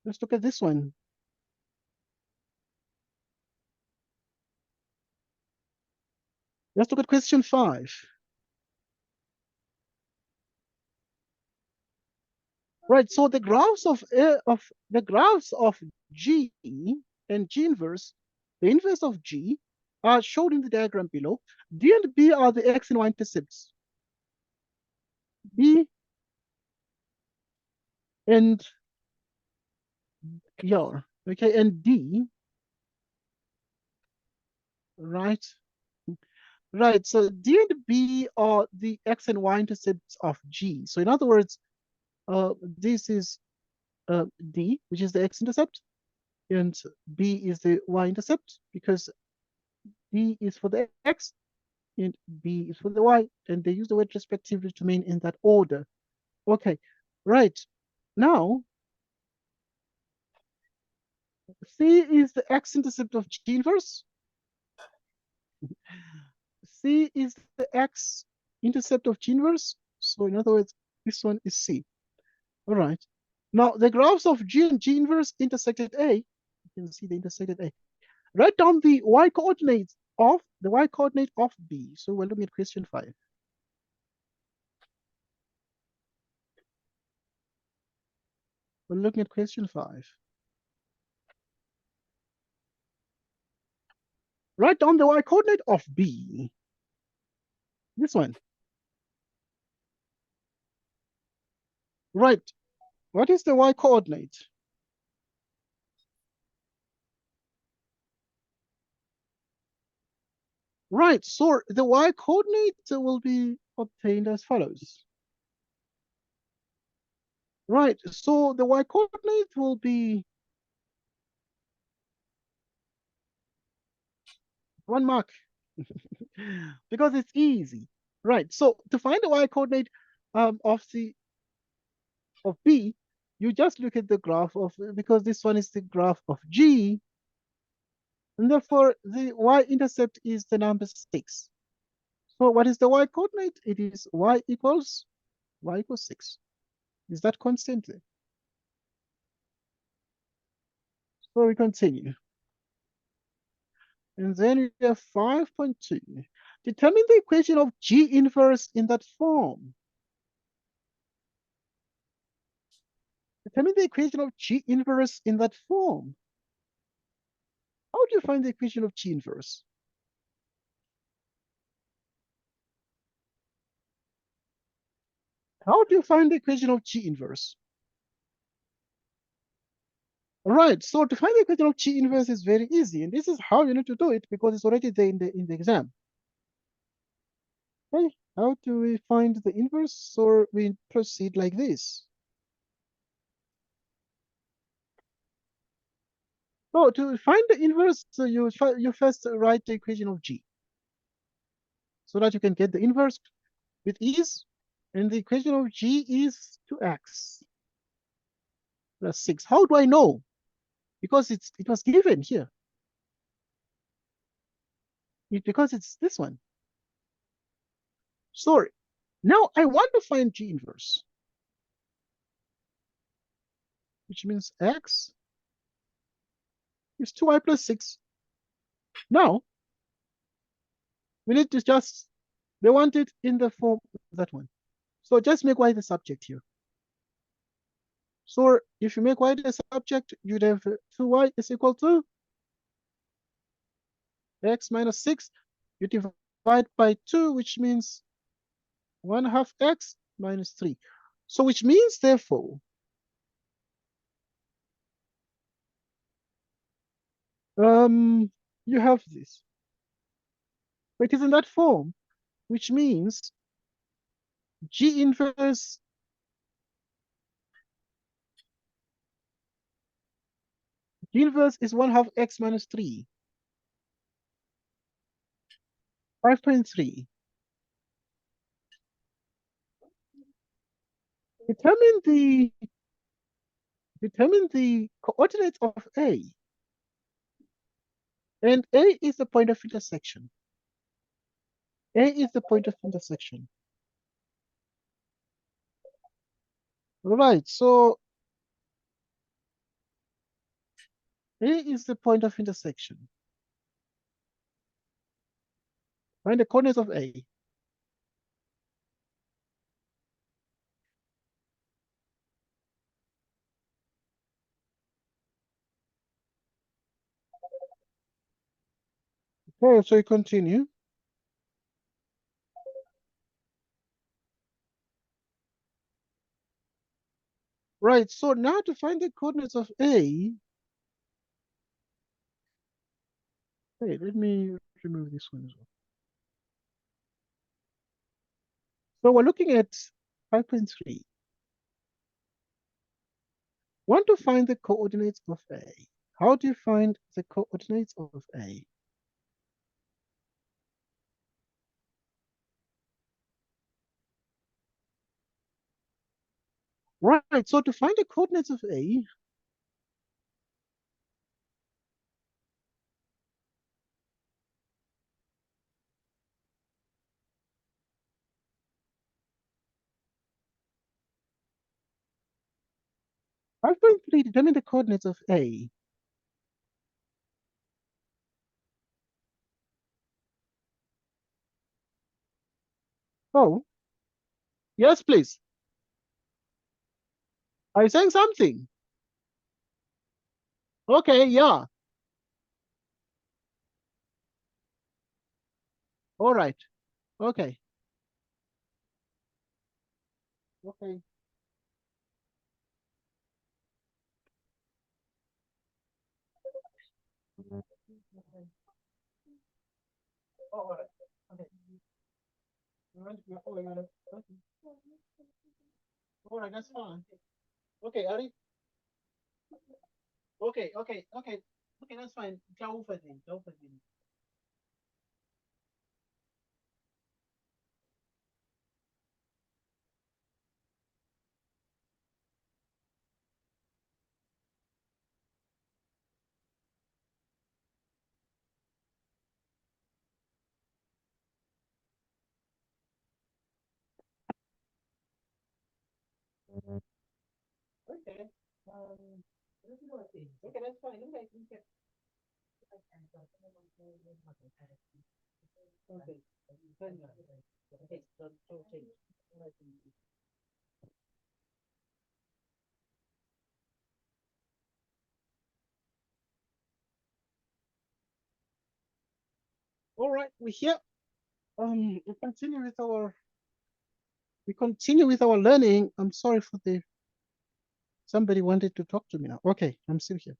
Let's look at this one. Let's look at question 5. Right. So the graphs of G and G inverse, the inverse of G, are shown in the diagram below. D and B are the x and y intercepts. B and yeah, okay, and D, right? Right. So D and B are the x and y intercepts of G. So in other words, this is D, which is the x-intercept, and B is the y-intercept, because D is for the x and B is for the y, and they use the word respectively to mean in that order. Okay, right. Now, C is the x-intercept of G inverse. C is the x-intercept of G inverse. So in other words, this one is C. All right. Now, the graphs of G and G inverse intersected A. You can see they intersected A. Write down the y-coordinate of B. So we're looking at question 5. We're looking at question 5. Write down the y-coordinate of B. This one. Right. What is the y-coordinate? Right. So the y-coordinate will be obtained as follows. Right. So the y-coordinate will be 1 mark because it's easy. Right. So to find the y-coordinate of B, you just look at the graph of, because this one is the graph of G, and therefore the y-intercept is the number 6. So what is the y-coordinate? It is y equals 6. Is that constant? So we continue. And then we have 5.2. Determine the equation of G inverse in that form. Determine the equation of G inverse in that form. How do you find the equation of G inverse? How do you find the equation of G inverse? All right, so to find the equation of G inverse is very easy, and this is how you need to do it because it's already there in the exam. Okay, how do we find the inverse? Or we proceed like this. So to find the inverse, so you first write the equation of G so that you can get the inverse with ease. And the equation of G is 2x plus 6. How do I know? Because it was given here. Because it's this one. Sorry. Now I want to find G inverse, which means x is 2y plus 6. Now we need to just, they want it in the form of that one. So just make y the subject here. So if you make y the subject, you'd have 2y is equal to x minus 6. You divide by 2, which means 1/2 x minus 3. So which means, therefore, you have this. But it is in that form, which means G inverse is 1/2 x minus 3, 5.3. Determine the coordinates of A. And A is the point of intersection. A is the point of intersection. Right, so A is the point of intersection. Find the coordinates of A. Okay, so you continue. Right, so now to find the coordinates of A, okay, let me remove this one as well. So we're looking at 5.3. Want to find the coordinates of A. How do you find the coordinates of A? Right, so to find the coordinates of A, I'm going to determine the coordinates of A. Oh, yes, please. Are you saying something? Okay, yeah. All right. Okay. Okay. Oh, all right. Okay. All right, that's fine. Okay, Ari. Okay, that's fine. Ciao for then. Ciao for then. Okay. Okay, that's fine. Okay. Okay. Okay. All right, we're here. We continue with our learning. I'm sorry for the somebody wanted to talk to me now. Okay, I'm still here.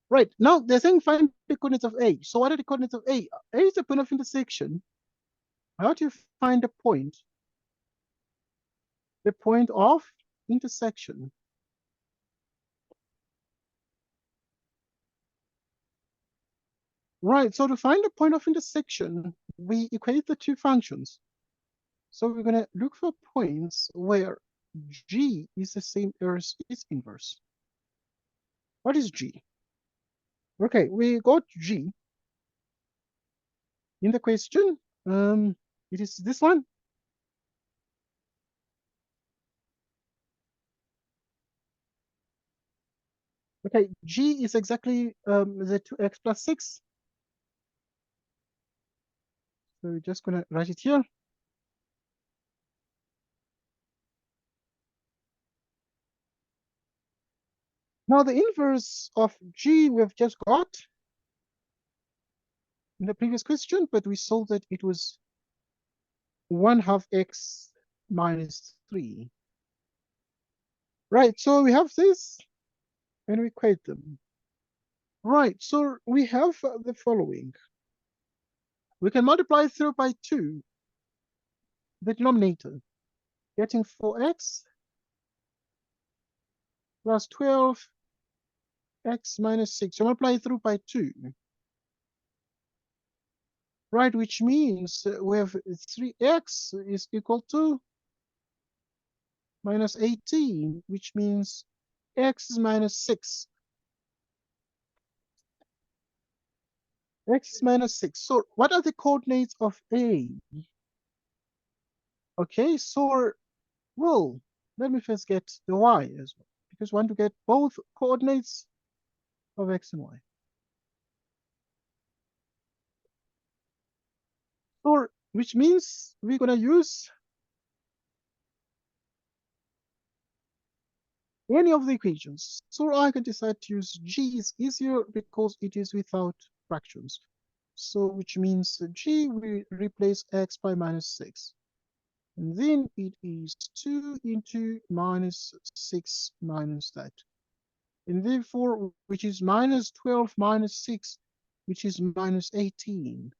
Right, now they're saying find the coordinates of A. So what are the coordinates of A? A is the point of intersection. How do you find the point? The point of intersection. Right, so to find the point of intersection, we equate the two functions. So we're going to look for points where G is the same as its inverse. What is G? Okay, we got G in the question. It is this one. Okay, G is exactly the 2x plus 6. So we're just going to write it here. Now the inverse of G we've just got in the previous question, but we saw that it was 1/2 x minus 3. Right, so we have this, and we equate them. Right, so we have the following. We can multiply through by 2, the denominator, getting 4x plus 12x minus 6. So multiply through by 2. Right, which means we have 3x is equal to minus 18, which means x is minus 6. X is minus 6. So what are the coordinates of A? Okay, so, well, let me first get the y as well, because we want to get both coordinates of x and y. So, which means we're going to use any of the equations. So I can decide to use g is easier because it is without fractions. So which means g, we replace x by minus 6. And then it is 2 into minus 6 minus that. And therefore, which is minus 12 minus 6, which is minus 18.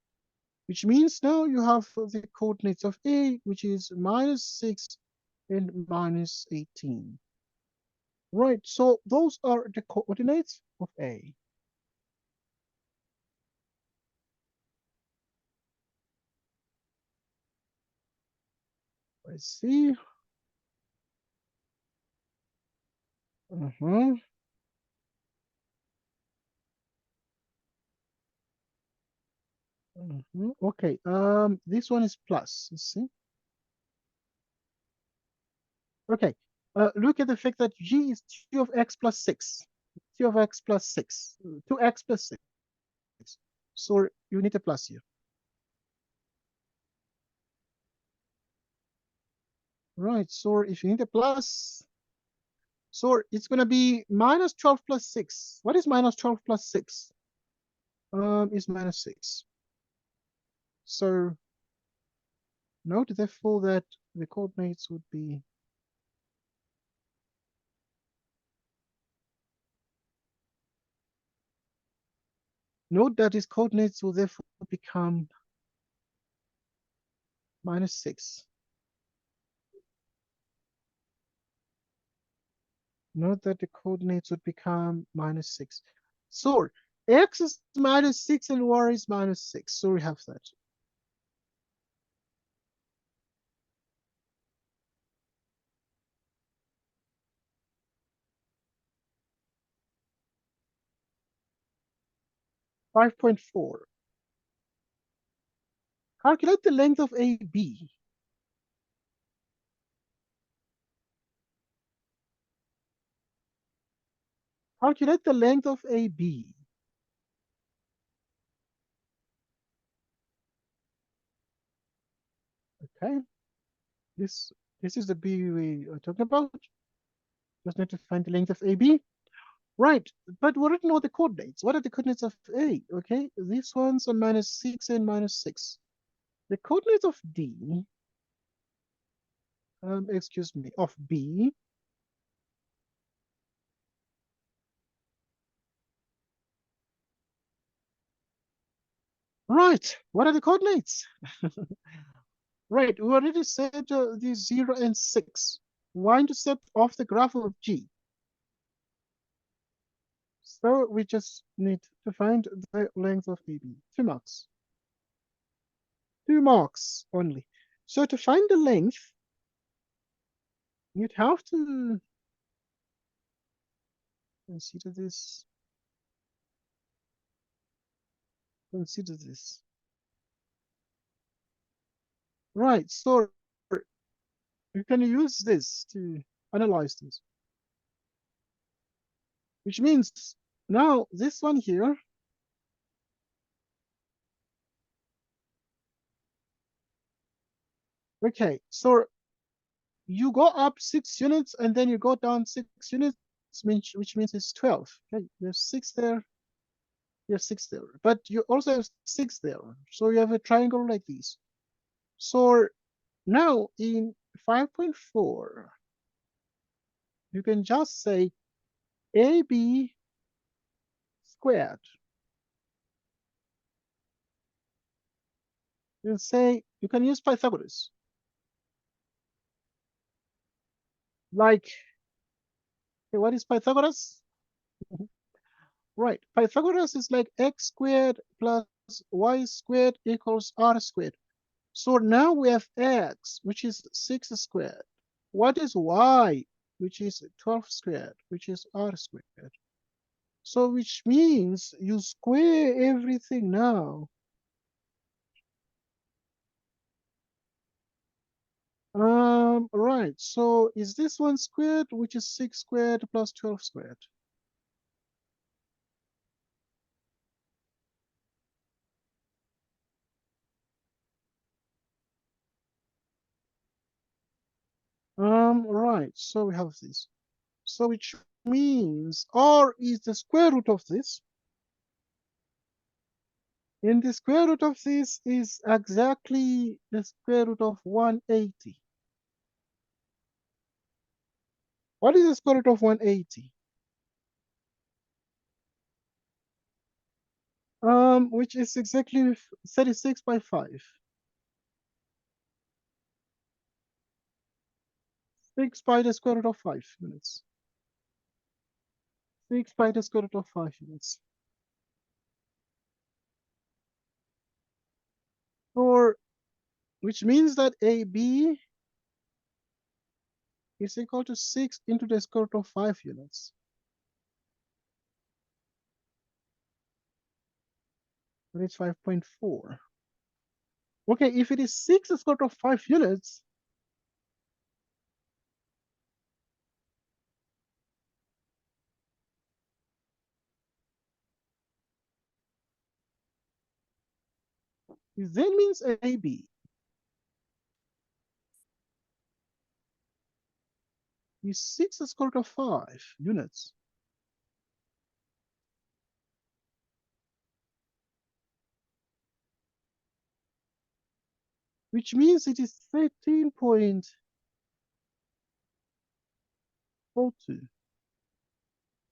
Which means now you have the coordinates of A, which is minus 6 and minus 18. Right, so those are the coordinates of A. Let's see. Uh-huh. Okay, this one is plus, let's see. Okay, look at the fact that g is 2 of x plus 6. 2 of x plus 6. 2x plus 6. So you need a plus here. Right, so if you need a plus, so it's going to be minus 12 plus 6. What is minus 12 plus 6? Is minus 6. So note therefore that the coordinates would be note that its coordinates will therefore become minus 6. Note that the coordinates would become minus 6. So x is minus 6 and y is minus 6. So we have that. .4. Calculate the length of AB. Calculate the length of AB. Okay. This is the B we are talking about. Just need to find the length of AB. Right, but we already know the coordinates. What are the coordinates of A? Okay, these ones are minus 6 and minus 6. The coordinates of D, excuse me, of B, right, what are the coordinates? Right, we already said the 0 and 6. Y-intercept of the graph of G. So we just need to find the length of AB. 2 marks. 2 marks only. So to find the length, you'd have to consider this. Consider this. Right, so you can use this to analyze this. Which means now this one here, okay, so you go up 6 units and then you go down 6 units, which means it's 12. Okay, there's 6 there, there's 6 there, but you also have 6 there. So you have a triangle like this. So now in 5.4, you can just say AB squared. You can say, you can use Pythagoras. Like, okay, what is Pythagoras? Right, Pythagoras is like x squared plus y squared equals r squared. So now we have x, which is 6 squared. What is y, which is 12 squared, which is r squared. So which means you square everything now. Right, so is this one squared, which is 6 squared plus 12 squared? Right, so we have this. So which means r is the square root of this. And the square root of this is exactly the square root of 180. What is the square root of 180? Which is exactly 36 by 5. 6 by the square root of 5 units. 6 by the square root of 5 units. Or, which means that AB is equal to 6 into the square root of 5 units. And it's 5.4. Okay, if it is 6 square root of 5 units, it then means AB is 6 square root of 5 units. Which means it is 13.42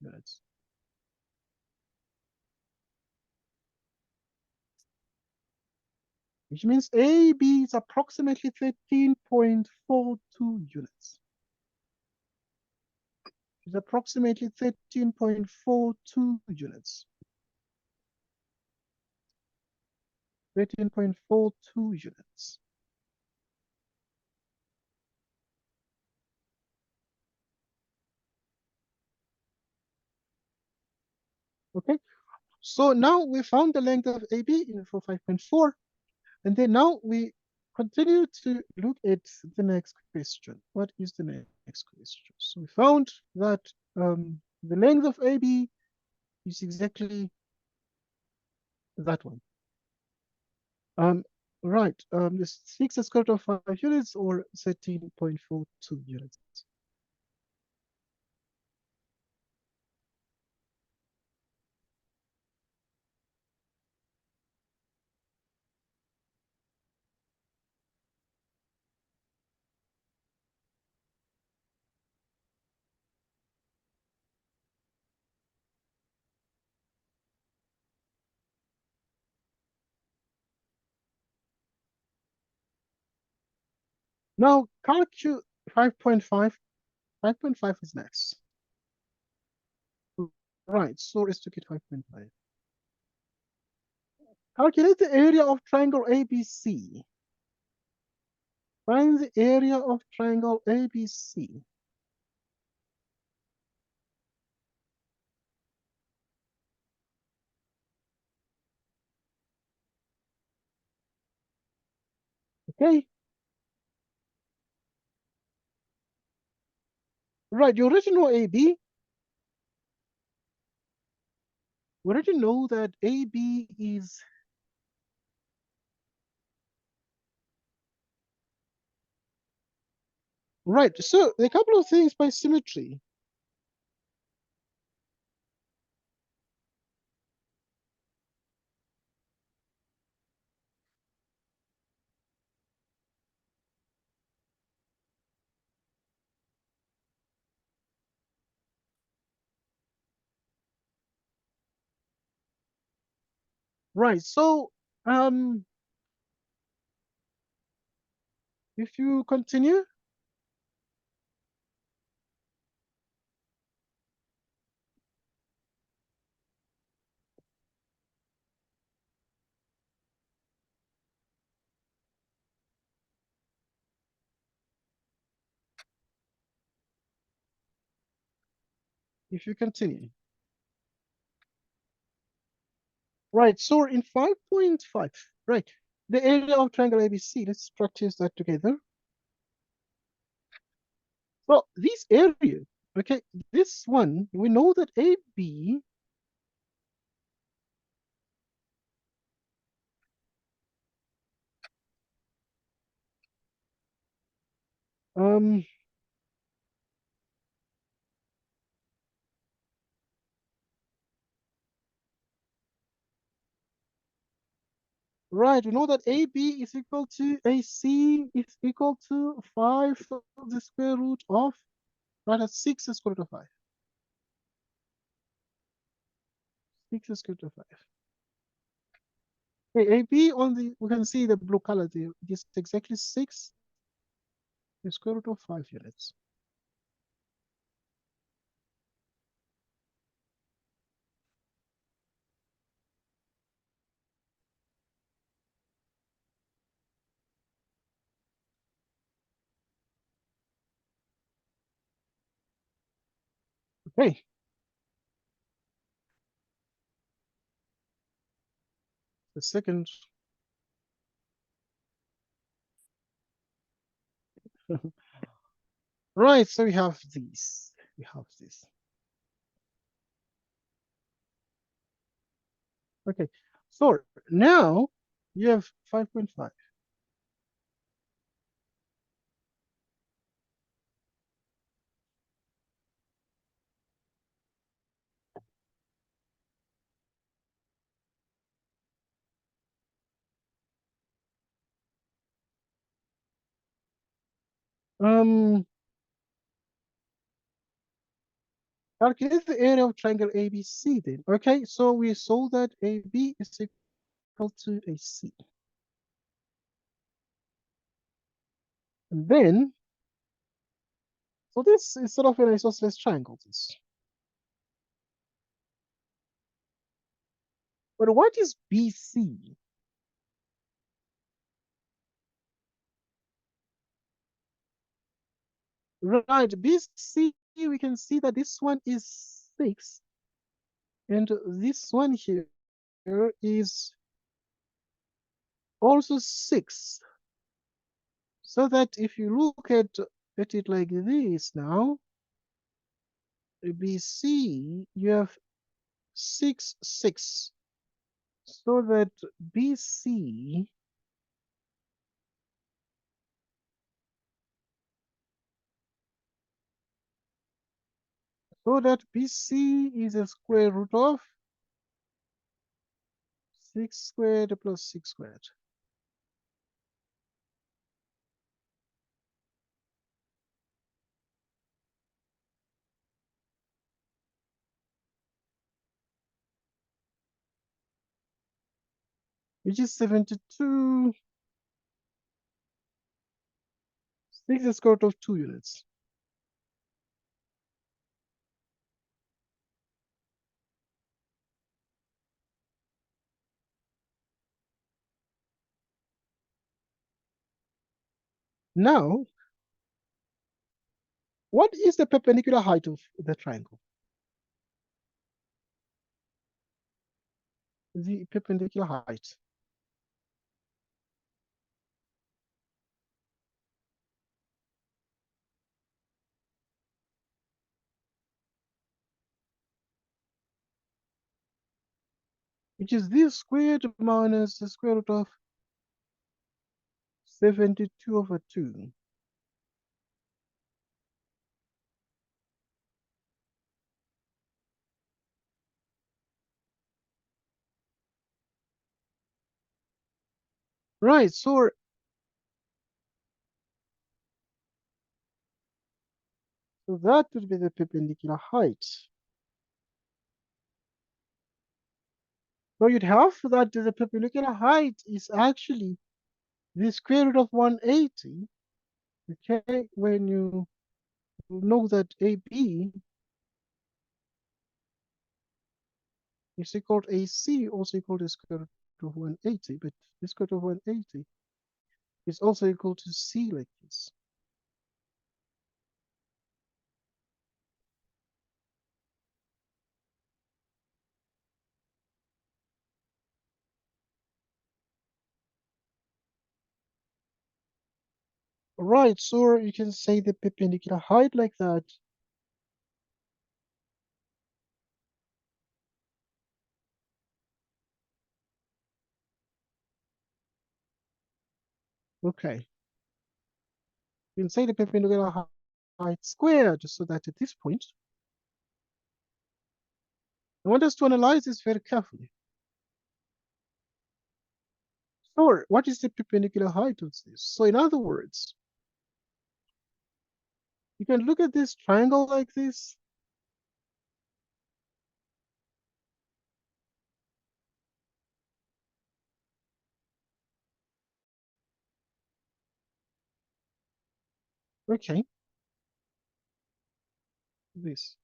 units. Which means AB is approximately 13.42 units. It's approximately 13.42 units. 13.42 units. Okay, so now we found the length of AB for 5.4, and then now we continue to look at the next question. What is the next question? So we found that the length of AB is exactly that one. Right, this 6 square root of 5 units or 13.42 units. Now calculate 5.5. 5.5 is next. Right, so let's look at 5.5. Calculate the area of triangle ABC. Find the area of triangle ABC. Okay. Right, you already know AB. We already know that AB is right. So a couple of things by symmetry. Right. So if you continue, if you continue. Right. So in 5.5, right, the area of triangle ABC. Let's practice that together. Well, this area, okay, this one, we know that AB um right, we know that AB is equal to AC is equal to 5 to the square root of, right, that's 6 is square root of 5. 6 is square root of 5. Okay, AB on the, we can see the blue color there. It is exactly 6 the square root of 5 units. Okay, the second. Right, so we have these. We have this. Okay, so now you have 5.5. Um, calculate the area of triangle ABC then. Okay, so we saw that AB is equal to AC. And then, so this is sort of an isosceles triangle. This. But what is BC? Right, BC, we can see that this one is 6. And this one here is also 6. So that if you look at it like this now, BC, you have 6, 6. So that BC, so that BC is a square root of 6 squared plus 6 squared. Which is 72. 6 is the square root of 2 units. Now, what is the perpendicular height of the triangle? The perpendicular height. Which is this squared minus the square root of 72 over 2. Right, so that would be the perpendicular height. So you'd have that the perpendicular height is actually the square root of 180. Okay, when you know that AB is equal to AC, also equal to the square root of 180, but the square root of 180 is also equal to C like this. Right, so you can say the perpendicular height like that. Okay, you can say the perpendicular height squared, so that at this point, I want us to analyze this very carefully. So what is the perpendicular height of this? So in other words, you can look at this triangle like this. Okay, this.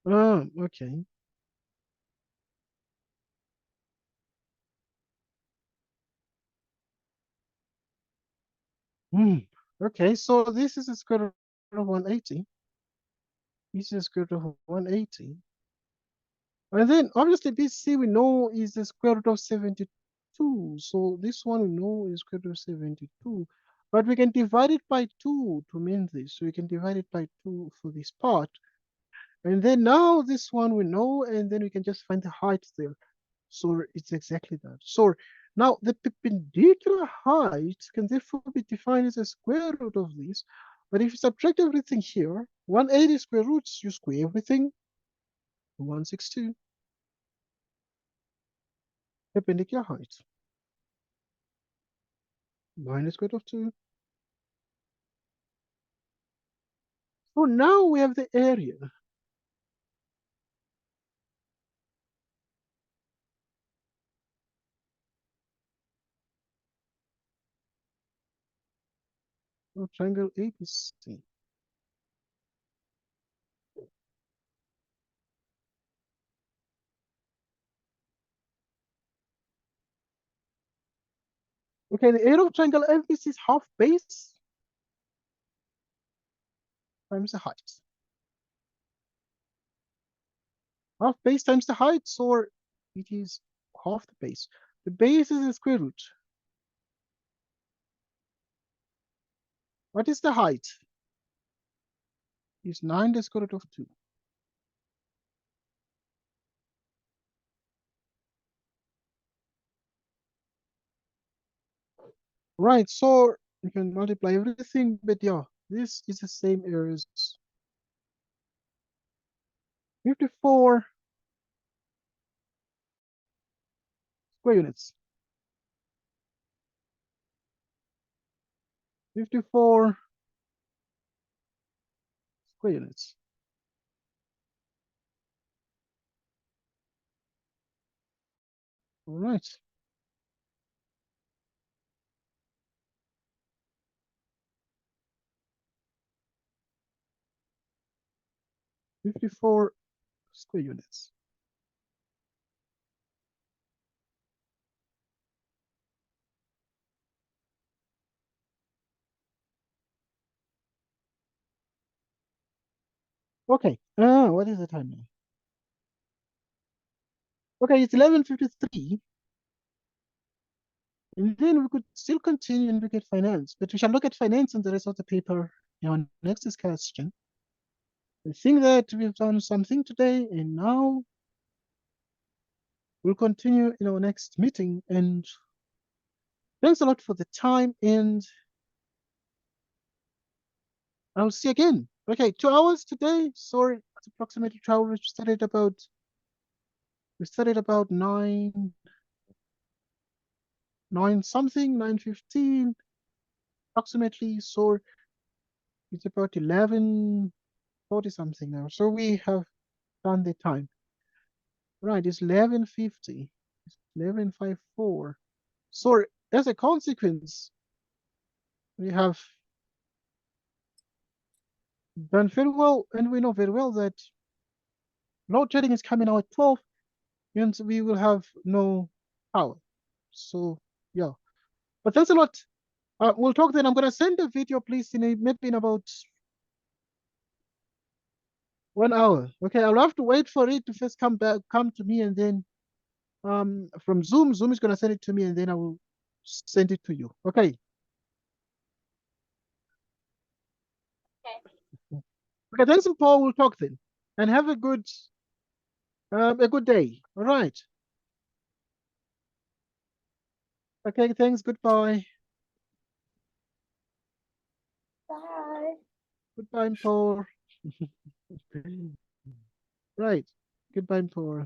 Okay. Hmm. Okay, so this is the square root of 180. This is the square root of 180. And then obviously BC we know is the square root of 72. So this one we know is square root of 72. But we can divide it by 2 to mean this. So we can divide it by 2 for this part. And then now this one we know, and then we can just find the height there. So it's exactly that. So now the perpendicular height can therefore be defined as a square root of this. But if you subtract everything here, 180 square roots, you square everything, 162. Perpendicular height minus square root of 2. So now we have the area. Of triangle ABC. Okay, the area of triangle ABC is half base times the height. Half base times the height, so it is half the base. The base is the square root. What is the height? Is 9 the square root of 2. Right, so you can multiply everything, but yeah, this is the same area as 54 square units. 54 square units. All right. 54 square units. Okay. What is the time now? Okay, it's 11:53. And then we could still continue and look at finance, but we shall look at finance in the rest of the paper in our next discussion. I think that we've done something today, and now we'll continue in our next meeting. And thanks a lot for the time, and I'll see you again. Okay, 2 hours today. Sorry, it's approximately 2 hours. We started about nine something, 9:15 approximately. So it's about 11. 40 something now. So we have done the time. Right, it's 11:50. It's 11:54. So as a consequence, we have done very well, and we know very well that load shedding is coming now at 12, and we will have no power. So yeah, but thanks a lot. We'll talk then. I'm gonna send a video, please, maybe in about 1 hour. Okay, I'll have to wait for it to first come to me, and then from Zoom is gonna send it to me, and then I will send it to you. Okay. Okay. Okay, thanks, Paul. We'll talk then, and have a good day. All right. Okay, thanks. Goodbye. Bye. Goodbye, Paul. Right. Goodbye, Paul.